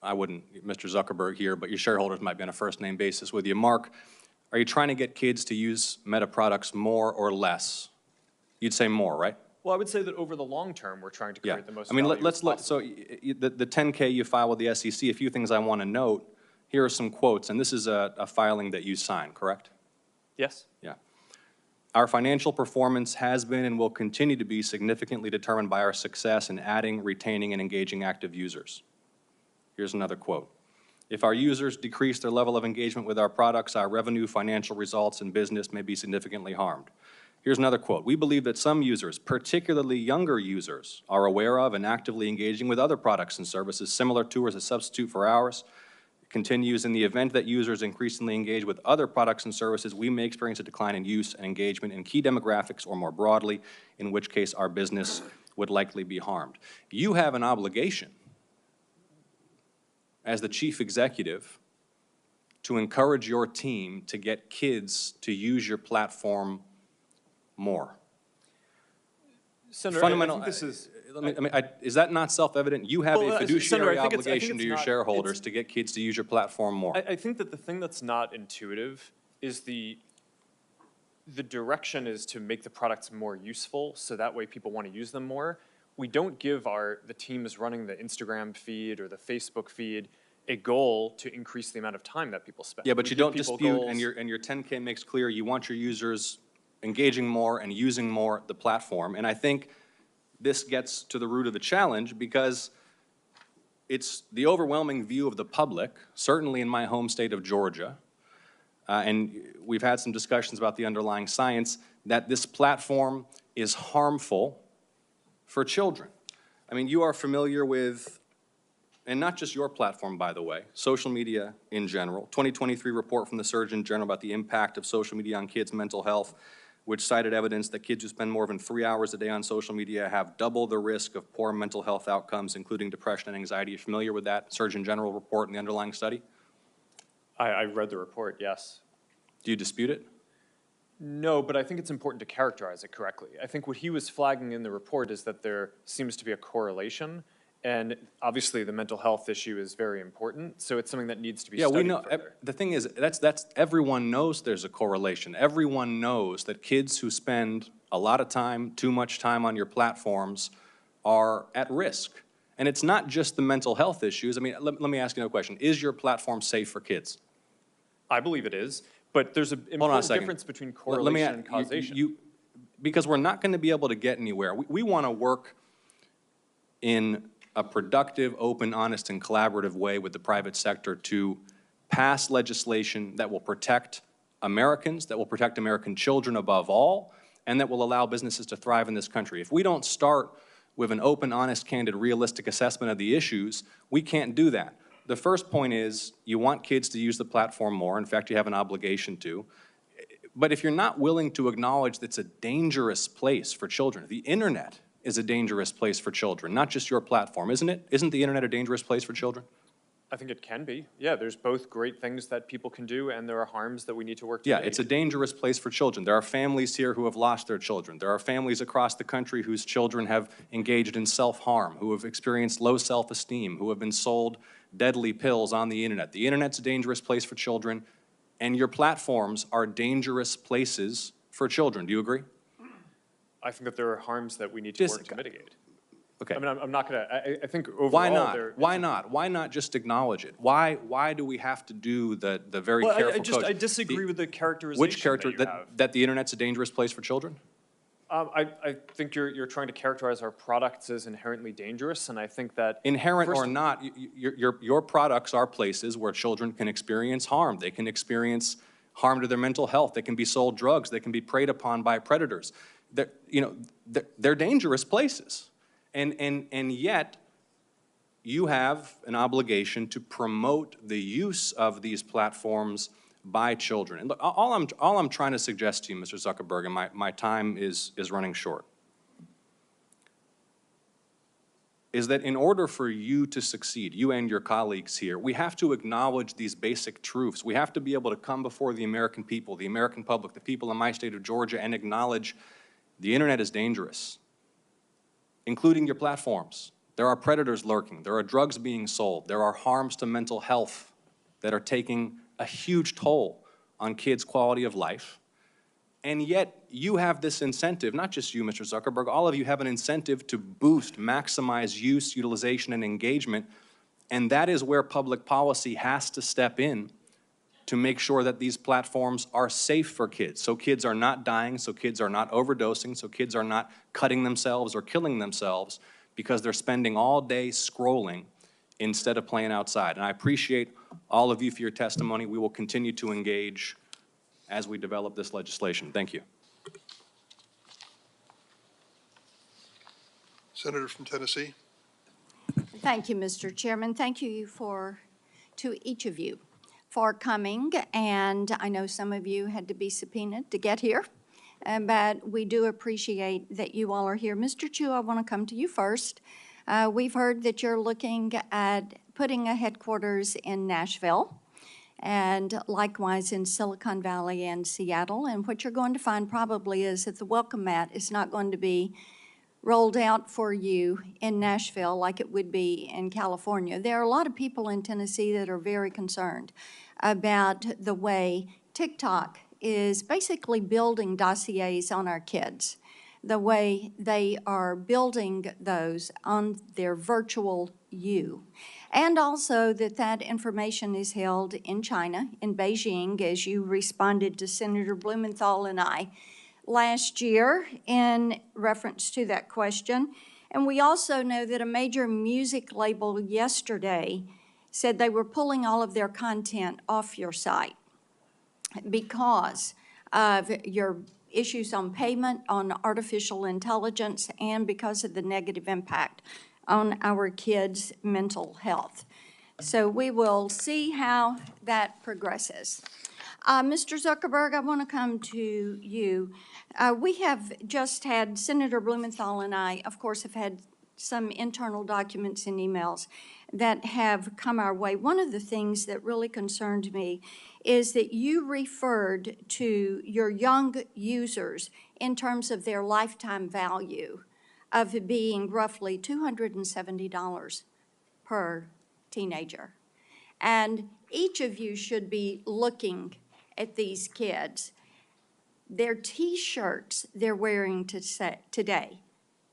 I wouldn't, Mr. Zuckerberg here, but your shareholders might be on a first-name basis with you. Mark, are you trying to get kids to use Meta products more or less? You'd say more, right? Well, I would say that over the long term, we're trying to create the most I mean, value let's look. possible. So the 10K you file with the SEC, a few things I want to note. Here are some quotes, and this is a filing that you signed, correct? Yes. Yeah. Our financial performance has been and will continue to be significantly determined by our success in adding, retaining, and engaging active users. Here's another quote. If our users decrease their level of engagement with our products, our revenue, financial results, and business may be significantly harmed. Here's another quote. We believe that some users, particularly younger users, are aware of and actively engaging with other products and services similar to or as a substitute for ours. It continues, in the event that users increasingly engage with other products and services, we may experience a decline in use and engagement in key demographics or more broadly, in which case our business would likely be harmed. You have an obligation as the chief executive to encourage your team to get kids to use your platform more. Senator, Fundamental, I think this is... is that not self-evident? You have a fiduciary Senator, obligation to your shareholders to get kids to use your platform more. I think that the thing that's not intuitive is the direction is to make the products more useful so that way people want to use them more. We don't give the teams running the Instagram feed or the Facebook feed a goal to increase the amount of time that people spend. Yeah, but you don't dispute, goals. and your 10K makes clear you want your users engaging more and using more the platform. And I think this gets to the root of the challenge because it's the overwhelming view of the public, certainly in my home state of Georgia, and we've had some discussions about the underlying science, that this platform is harmful for children. I mean, you are familiar with, and not just your platform, by the way, social media in general. 2023 report from the Surgeon General about the impact of social media on kids' mental health, which cited evidence that kids who spend more than 3 hours a day on social media have double the risk of poor mental health outcomes, including depression and anxiety. Are you familiar with that Surgeon General report and the underlying study? I read the report, yes. Do you dispute it? No, but I think it's important to characterize it correctly. I think what he was flagging in the report is that there seems to be a correlation, and obviously the mental health issue is very important, so it's something that needs to be studied we know. further. The thing is, that's everyone knows there's a correlation. Everyone knows that kids who spend a lot of time, too much time on your platforms are at risk. And it's not just the mental health issues. I mean, let me ask you another question. Is your platform safe for kids? I believe it is, but there's an important difference between correlation and causation. Because we're not going to be able to get anywhere. We want to work in a productive, open, honest, and collaborative way with the private sector to pass legislation that will protect Americans, that will protect American children above all, and that will allow businesses to thrive in this country. If we don't start with an open, honest, candid, realistic assessment of the issues, we can't do that. The first point is you want kids to use the platform more. In fact, you have an obligation to. But if you're not willing to acknowledge that it's a dangerous place for children, the internet is a dangerous place for children, not just your platform, isn't it? Isn't the internet a dangerous place for children? I think it can be. Yeah, there's both great things that people can do, and there are harms that we need to work to Yeah, mitigate. it's a dangerous place for children. There are families here who have lost their children. There are families across the country whose children have engaged in self-harm, who have experienced low self-esteem, who have been sold deadly pills on the internet. The internet's a dangerous place for children, and your platforms are dangerous places for children. Do you agree? I think that there are harms that we need to work to mitigate. Okay. I mean, I'm not going to, I think overall Why not? there. Why not? Why not just acknowledge it? Why do we have to do the very careful I disagree with the characterization Which character, that you have. that the internet's a dangerous place for children? I think you're trying to characterize our products as inherently dangerous, and I think that Inherent or not, your products are places where children can experience harm. They can experience harm to their mental health. They can be sold drugs. They can be preyed upon by predators. They're dangerous places. And yet, you have an obligation to promote the use of these platforms by children. And look, all I'm trying to suggest to you, Mr. Zuckerberg, and my time is running short, is that in order for you to succeed, you and your colleagues here, we have to acknowledge these basic truths. We have to be able to come before the American people, the American public, the people in my state of Georgia, and acknowledge the internet is dangerous, including your platforms. There are predators lurking. There are drugs being sold. There are harms to mental health that are taking a huge toll on kids' quality of life. And yet, you have this incentive, not just you, Mr. Zuckerberg, all of you have an incentive to boost, maximize use, utilization, and engagement. And that is where public policy has to step in to make sure that these platforms are safe for kids. So kids are not dying, so kids are not overdosing, so kids are not cutting themselves or killing themselves because they're spending all day scrolling instead of playing outside. And I appreciate all of you for your testimony. We will continue to engage as we develop this legislation. Thank you. Senator from Tennessee. Thank you, Mr. Chairman. Thank you to each of you for coming. And I know some of you had to be subpoenaed to get here, but we do appreciate that you all are here. Mr. Chu, I want to come to you first. We've heard that you're looking at putting a headquarters in Nashville and likewise in Silicon Valley and Seattle. And what you're going to find probably is that the welcome mat is not going to be rolled out for you in Nashville like it would be in California. There are a lot of people in Tennessee that are very concerned about the way TikTok is basically building dossiers on our kids, the way they are building those on their virtual you. And also that information is held in China, in Beijing, as you responded to Senator Blumenthal and I last year in reference to that question. And we also know that a major music label yesterday said they were pulling all of their content off your site. because of your issues on payment, on artificial intelligence, and because of the negative impact on our kids' mental health. So we will see how that progresses. Mr. Zuckerberg, I want to come to you. We have just had, Senator Blumenthal and I, of course, have had some internal documents and emails that have come our way. One of the things that really concerned me is that you referred to your young users in terms of their lifetime value of it being roughly $270 per teenager. And each of you should be looking at these kids. Their T-shirts they're wearing today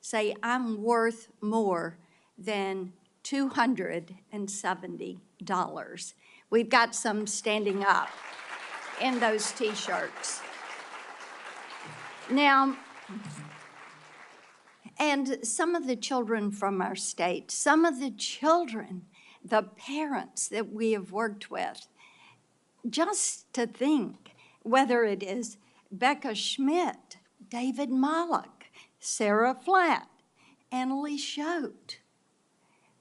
say, I'm worth more than $270. We've got some standing up in those T-shirts. Now, and some of the children from our state, some of the children, the parents that we have worked with, just to think, whether it is Becca Schmidt, David Mollick, Sarah Flatt, Annalie Schote,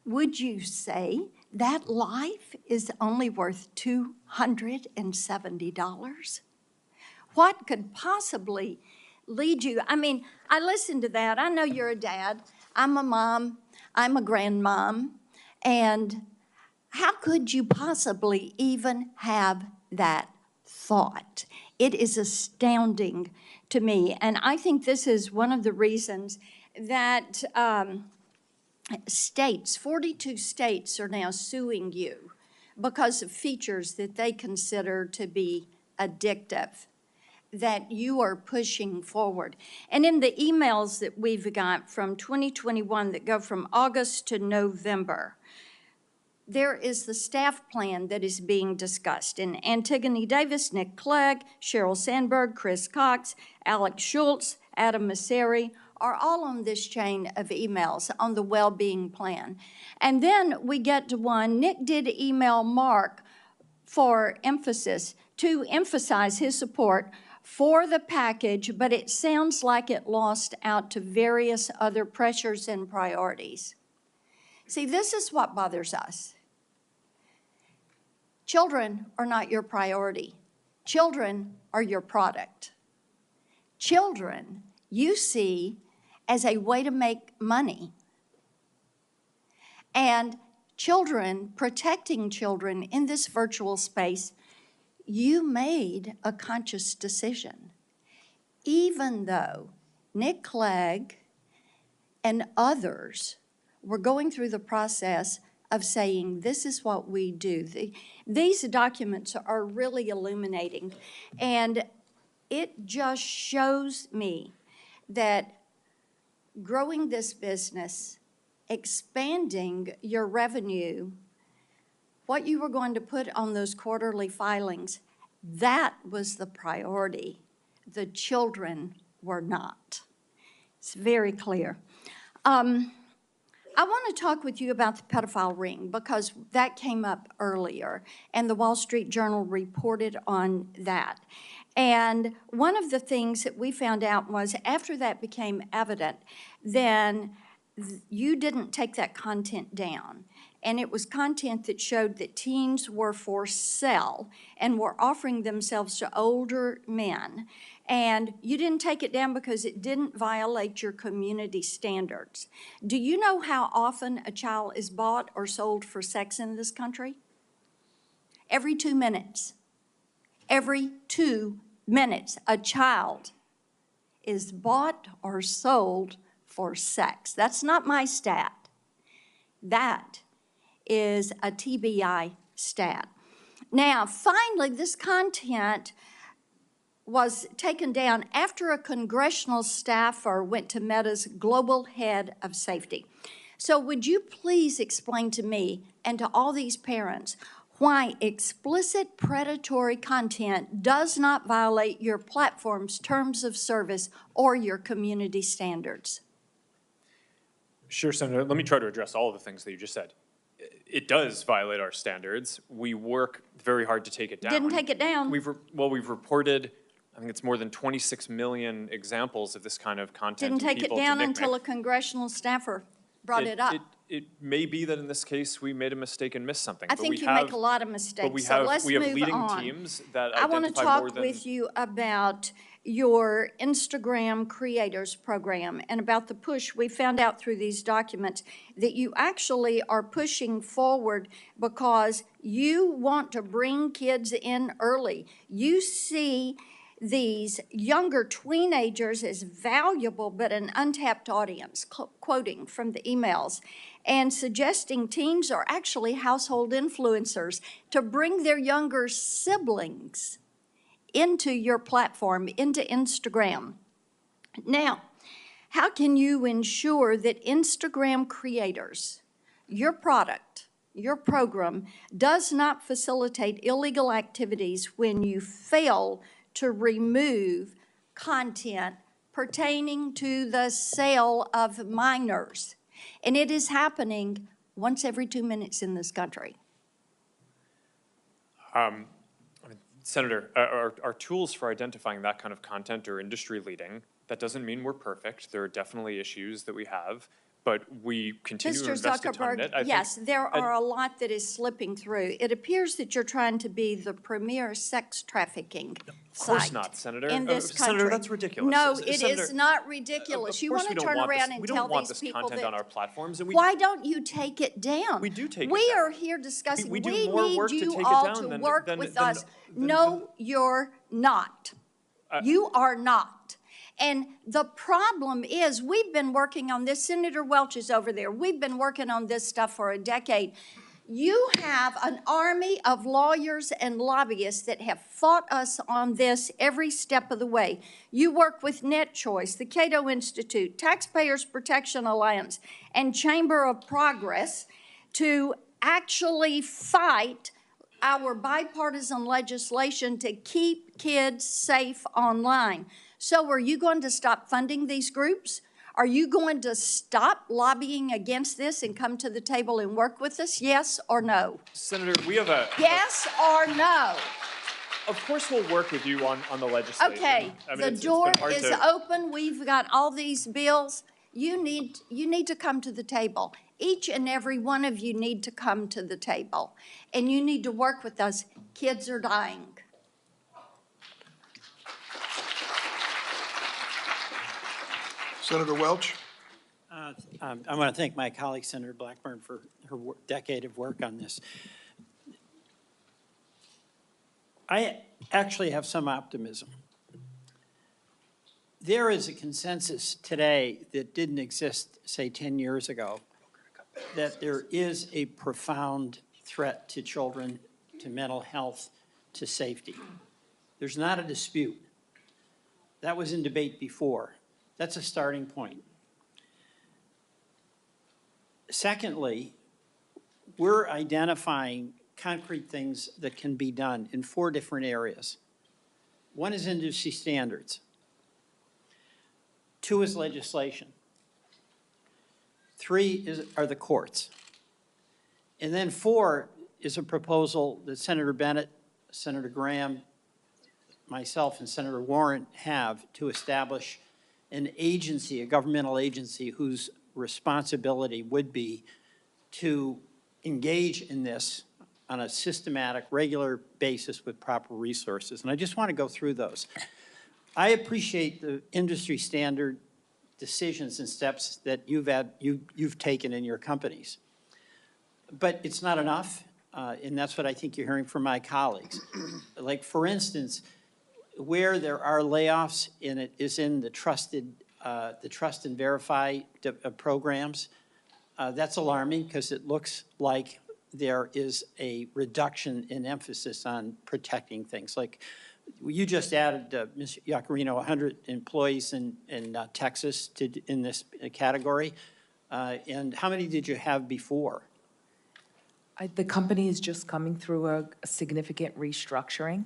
would you say that life is only worth $270? What could possibly lead you? I mean, I listened to that. I know you're a dad. I'm a mom. I'm a grandmom. And how could you possibly even have that thought? It is astounding to me. And I think this is one of the reasons that states, 42 states are now suing you because of features that they consider to be addictive, that you are pushing forward. And in the emails that we've got from 2021 that go from August to November, there is the staff plan that is being discussed. And Antigone Davis, Nick Clegg, Sheryl Sandberg, Chris Cox, Alex Schultz, Adam Masseri are all on this chain of emails on the well-being plan. And then we get to one, Nick did email Mark for emphasis, to emphasize his support for the package, but it sounds like it lost out to various other pressures and priorities. See, this is what bothers us. Children are not your priority. Children are your product. Children you see as a way to make money. And children, protecting children in this virtual space, you made a conscious decision. Even though Nick Clegg and others were going through the process of saying, this is what we do. These documents are really illuminating. And it just shows me that growing this business, expanding your revenue, what you were going to put on those quarterly filings, that was the priority. The children were not. It's very clear. I want to talk with you about the pedophile ring because that came up earlier, and the Wall Street Journal reported on that. And one of the things that we found out was after that became evident, then you didn't take that content down. And it was content that showed that teens were for sale and were offering themselves to older men. And you didn't take it down because it didn't violate your community standards. Do you know how often a child is bought or sold for sex in this country? Every 2 minutes. Every 2 minutes, a child is bought or sold for sex. That's not my stat. That is a TBI stat. Now, finally, this content was taken down after a congressional staffer went to Meta's global head of safety. So would you please explain to me and to all these parents why explicit predatory content does not violate your platform's terms of service or your community standards? Sure, Senator. Let me try to address all of the things that you just said. It does violate our standards. We work very hard to take it down. Didn't take it down. We've reported, I think it's more than 26 million examples of this kind of content. Didn't to take it people to down NCMEC. until a congressional staffer brought it up. It may be that in this case, we made a mistake and missed something. I but think we you have, make a lot of But mistakes, so let's we have move leading on. teams that I want to identify more talk than. with you about your Instagram Creators Program and about the push. We found out through these documents that you actually are pushing forward because you want to bring kids in early. You see these younger teenagers as valuable but an untapped audience, quoting from the emails, and suggesting teens are actually household influencers to bring their younger siblings into your platform, into Instagram. Now, how can you ensure that Instagram creators, your product, your program, does not facilitate illegal activities when you fail to remove content pertaining to the sale of minors? And it is happening once every 2 minutes in this country. Senator, our tools for identifying that kind of content are industry leading. That doesn't mean we're perfect. There are definitely issues that we have, but we continue to invest a ton in it. Mr. Zuckerberg, yes, there are a lot that is slipping through. It appears that you're trying to be the premier sex trafficking Of course site not, Senator. in this country. Senator, that's ridiculous. No, it Senator, is not ridiculous. You want to turn around and tell these people we don't want this content on our platforms. And why don't you take it down? We do take it We down. are here discussing. We do We more need work to you take it all down to than- work than- with than- us. No, you're not. You are not. And the problem is, we've been working on this. Senator Welch is over there. We've been working on this stuff for a decade. You have an army of lawyers and lobbyists that have fought us on this every step of the way. You work with NetChoice, the Cato Institute, Taxpayers Protection Alliance, and Chamber of Progress to actually fight our bipartisan legislation to keep kids safe online. So are you going to stop funding these groups? Are you going to stop lobbying against this and come to the table and work with us? Yes or no? Senator, we have a... Yes or no? Of course we'll work with you on the legislation. Okay, I mean, the it's door been hard is to- open. We've got all these bills. You need to come to the table. Each and every one of you need to come to the table. And you need to work with us. Kids are dying. Senator Welch? I want to thank my colleague, Senator Blackburn, for her decade of work on this. I actually have some optimism. There is a consensus today that didn't exist, say, 10 years ago, that there is a profound threat to children, to mental health, to safety. There's not a dispute. That was in debate before. That's a starting point. Secondly, we're identifying concrete things that can be done in 4 different areas. 1 is industry standards. 2 is legislation. 3 are the courts. And then 4 is a proposal that Senator Bennett, Senator Graham, myself, and Senator Warren have to establish an agency, a governmental agency, whose responsibility would be to engage in this on a systematic, regular basis with proper resources. And I just want to go through those. I appreciate the industry standard decisions and steps that you've taken in your companies. But it's not enough, and that's what I think you're hearing from my colleagues. Like, for instance, where there are layoffs, and it is in the trust and verify programs, that's alarming because it looks like there is a reduction in emphasis on protecting things. Like, you just added, Ms. Iacarino, 100 employees in Texas in this category. And how many did you have before? The company is just coming through a significant restructuring.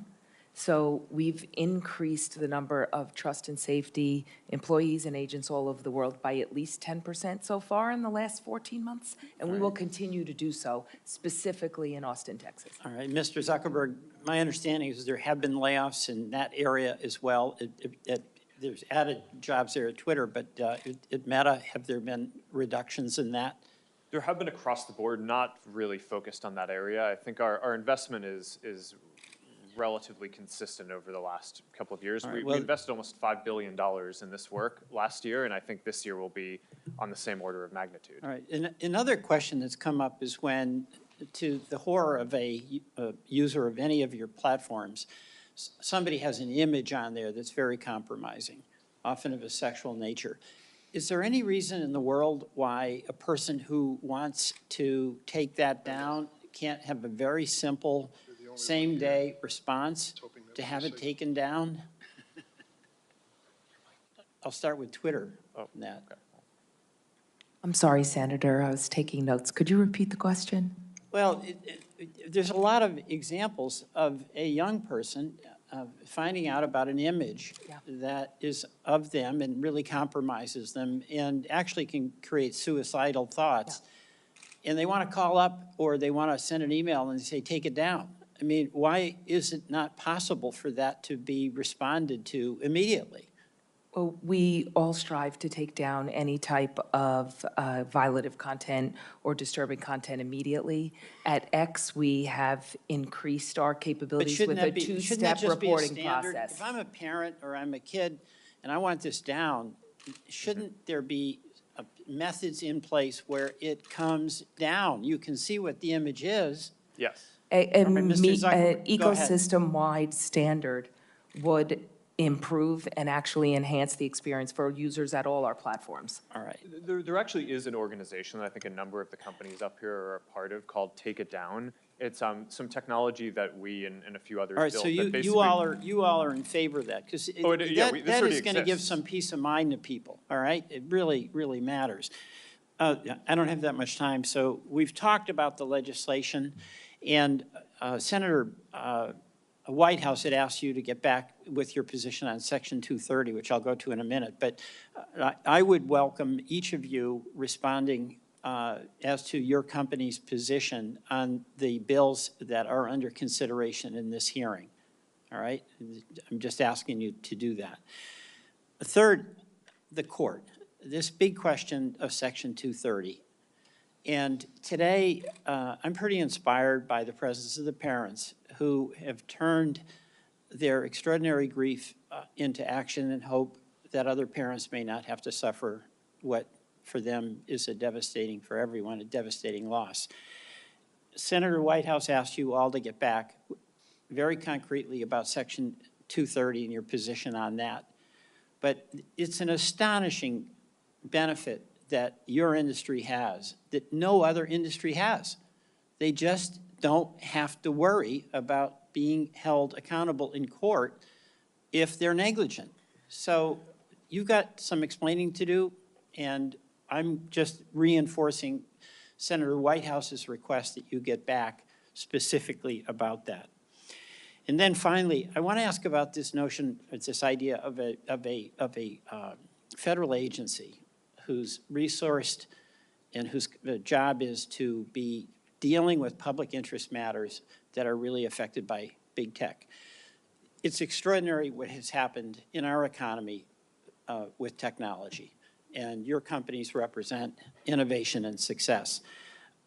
So we've increased the number of trust and safety employees and agents all over the world by at least 10% so far in the last 14 months, and we will continue to do so, specifically in Austin, Texas. All right, Mr. Zuckerberg, my understanding is there have been layoffs in that area as well. There's added jobs there at Twitter, but at Meta, have there been reductions in that? There have been across the board, not really focused on that area. I think our investment is relatively consistent over the last couple of years. All right, We well- invested almost $5 billion in this work last year, and I think this year will be on the same order of magnitude. All right, and another question that's come up is when, to the horror of a user of any of your platforms, somebody has an image on there that's very compromising, often of a sexual nature. Is there any reason in the world why a person who wants to take that down can't have a very simple same-day response to have it taken down? I'll start with Twitter on that. I'm sorry, Senator, I was taking notes. Could you repeat the question? Well, there's a lot of examples of a young person finding out about an image that is of them and really compromises them and actually can create suicidal thoughts. And they want to call up or they want to send an email and say, take it down. I mean, why is it not possible for that to be responded to immediately? Well, we all strive to take down any type of violative content or disturbing content immediately. At X, we have increased our But capabilities shouldn't with a that be, shouldn't that two-step just be a reporting standard? process. If I'm a parent or I'm a kid and I want this down, shouldn't there be methods in place where it comes down? You can see what the image is. Yes. An Mr. Zuckerberg, go ahead. ecosystem-wide standard would improve and actually enhance the experience for users at all our platforms. All right. There actually is an organization that I think a number of the companies up here are a part of called Take It Down. It's some technology that we and a few others All right, built so that you basically. all are in favor of that, because this that already is going to give exists. some peace of mind to people, all right? It really, really matters. I don't have that much time, so we've talked about the legislation, and Senator Whitehouse had asked you to get back with your position on Section 230, which I'll go to in a minute, but I would welcome each of you responding as to your company's position on the bills that are under consideration in this hearing, all right? I'm just asking you to do that. Third, the court. This big question of Section 230. And today, I'm pretty inspired by the presence of the parents who have turned their extraordinary grief into action and hope that other parents may not have to suffer what for them is a devastating, for everyone, a devastating loss. Senator Whitehouse asked you all to get back very concretely about Section 230 and your position on that. But it's an astonishing benefit that your industry has that no other industry has. They just don't have to worry about being held accountable in court if they're negligent. So you've got some explaining to do, and I'm just reinforcing Senator Whitehouse's request that you get back specifically about that. And then finally, I want to ask about this notion, this idea of a federal agency who's resourced and whose job is to be dealing with public interest matters that are really affected by big tech. It's extraordinary what has happened in our economy with technology, and your companies represent innovation and success.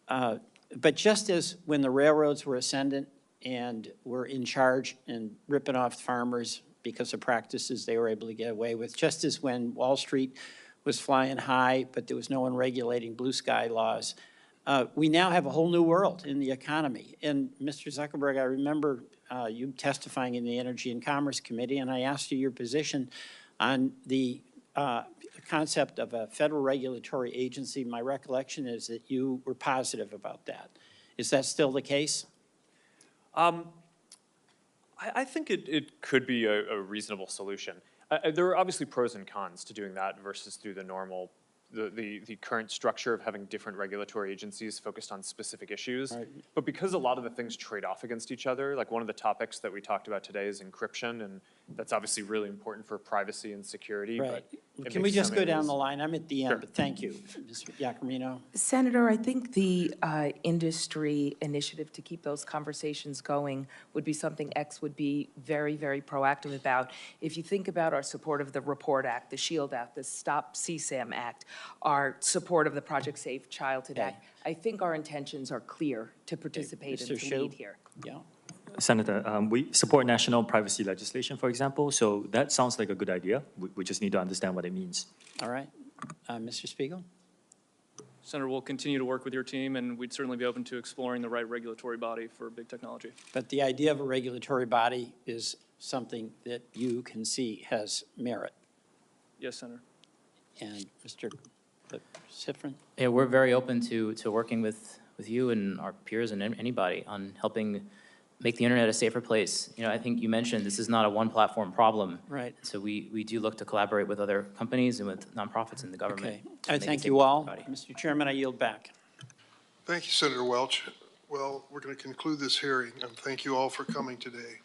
But just as when the railroads were ascendant and were in charge and ripping off farmers because of practices they were able to get away with, just as when Wall Street was flying high, but there was no one regulating blue sky laws, we now have a whole new world in the economy. And Mr. Zuckerberg, I remember you testifying in the Energy and Commerce Committee, and I asked you your position on the concept of a federal regulatory agency. My recollection is that you were positive about that. Is that still the case? I think it could be a reasonable solution. There are obviously pros and cons to doing that versus through the normal the current structure of having different regulatory agencies focused on specific issues. Right. But because a lot of the things trade off against each other, like one of the topics that we talked about today is encryption, and that's obviously really important for privacy and security. Right. But it Can we makes just some go down areas- the line? I'm at the end, Sure. but thank you. Mr. Giacomino? Senator, I think the industry initiative to keep those conversations going would be something X would be very, very proactive about. If you think about our support of the REPORT Act, the SHIELD Act, the Stop CSAM Act, our support of the Project Safe Childhood Okay. Act, I think our intentions are clear to participate and Mr. to Shu? lead here. Yeah. Senator, we support national privacy legislation, for example, so that sounds like a good idea. We just need to understand what it means. All right. Mr. Spiegel? Senator, we'll continue to work with your team, and we'd certainly be open to exploring the right regulatory body for big technology. But the idea of a regulatory body is something that you can see has merit. Yes, Senator. And Mr. Sifrin? Yeah, we're very open to working with you and our peers and anybody on helping make the internet a safer place. You know, I think you mentioned this is not a one-platform problem. Right. So we do look to collaborate with other companies and with nonprofits in the government. Okay. to I make it thank safer you for all. everybody. Mr. Chairman, I yield back. Thank you, Senator Welch. Well, we're going to conclude this hearing, and thank you all for coming today.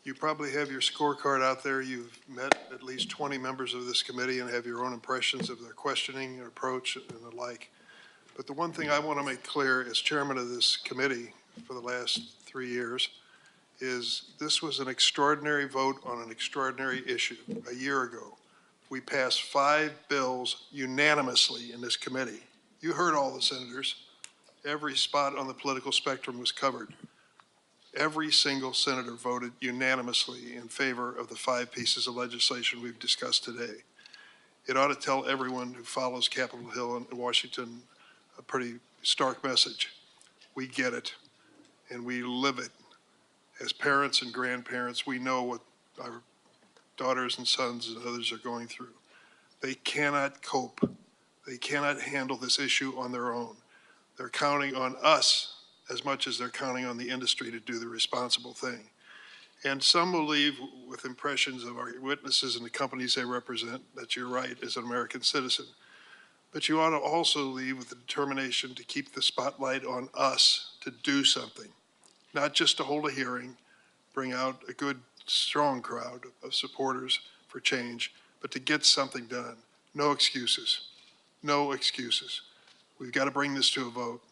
You probably have your scorecard out there. You've met at least 20 members of this committee and have your own impressions of their questioning, their approach, and the like. But the one thing I want to make clear as chairman of this committee for the last 3 years is this was an extraordinary vote on an extraordinary issue. A year ago, we passed 5 bills unanimously in this committee. You heard all the senators. Every spot on the political spectrum was covered. Every single senator voted unanimously in favor of the 5 pieces of legislation we've discussed today. It ought to tell everyone who follows Capitol Hill and Washington a pretty stark message. We get it, and we live it. As parents and grandparents, we know what our daughters and sons and others are going through. They cannot cope. They cannot handle this issue on their own. They're counting on us as much as they're counting on the industry to do the responsible thing. And some will leave with impressions of our witnesses and the companies they represent, that you're right as an American citizen. But you ought to also leave with the determination to keep the spotlight on us to do something, not just to hold a hearing, bring out a good, strong crowd of supporters for change, but to get something done. No excuses. No excuses. We've got to bring this to a vote.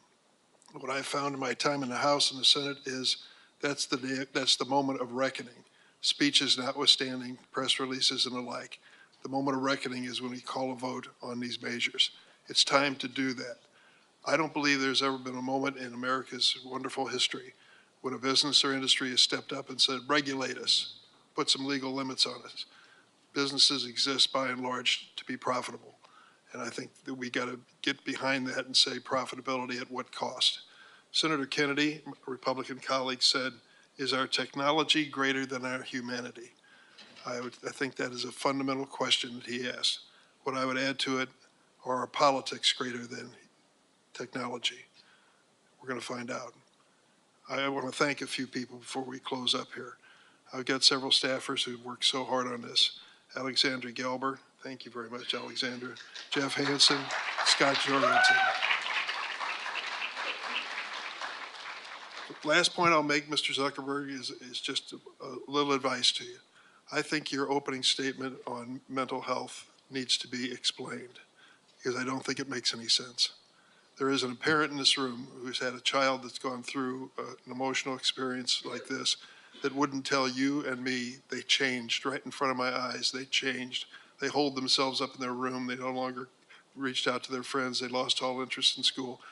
What I found in my time in the House and the Senate is that's the moment of reckoning. Speeches notwithstanding, press releases and the like. The moment of reckoning is when we call a vote on these measures. It's time to do that. I don't believe there's ever been a moment in America's wonderful history when a business or industry has stepped up and said, regulate us, put some legal limits on us. Businesses exist by and large to be profitable. And I think that we got to get behind that and say profitability at what cost. Senator Kennedy, a Republican colleague, said, is our technology greater than our humanity? I think that is a fundamental question that he asked. What I would add to it, are our politics greater than technology? We're going to find out. I want to thank a few people before we close up here. I've got several staffers who've worked so hard on this. Alexandra Gelber, thank you very much, Alexandra. Jeff Hansen, Scott Jorgensen. Last point I'll make, Mr. Zuckerberg, is just a little advice to you. I think your opening statement on mental health needs to be explained because I don't think it makes any sense. There is a parent in this room who's had a child that's gone through an emotional experience like this that wouldn't tell you and me they changed right in front of my eyes. They changed. They hold themselves up in their room. They no longer reached out to their friends. They lost all interest in school.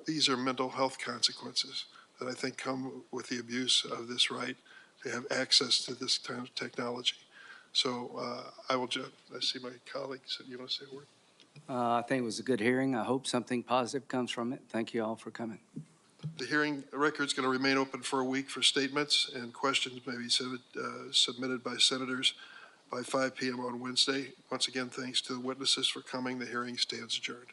These are mental health consequences that I think come with the abuse of this right to have access to this kind of technology. So I see my colleague said, you want to say a word? I think it was a good hearing. I hope something positive comes from it. Thank you all for coming. The hearing record's going to remain open for a week for statements, and questions may be submitted by senators by 5 p.m. on Wednesday. Once again, thanks to the witnesses for coming. The hearing stands adjourned.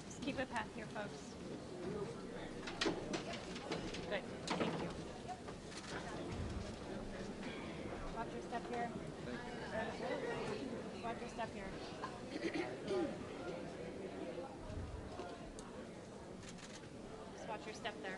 Just keep a path here, folks. Good. Thank you. Watch your step here. Thank you. Watch your step here. Just watch your step there.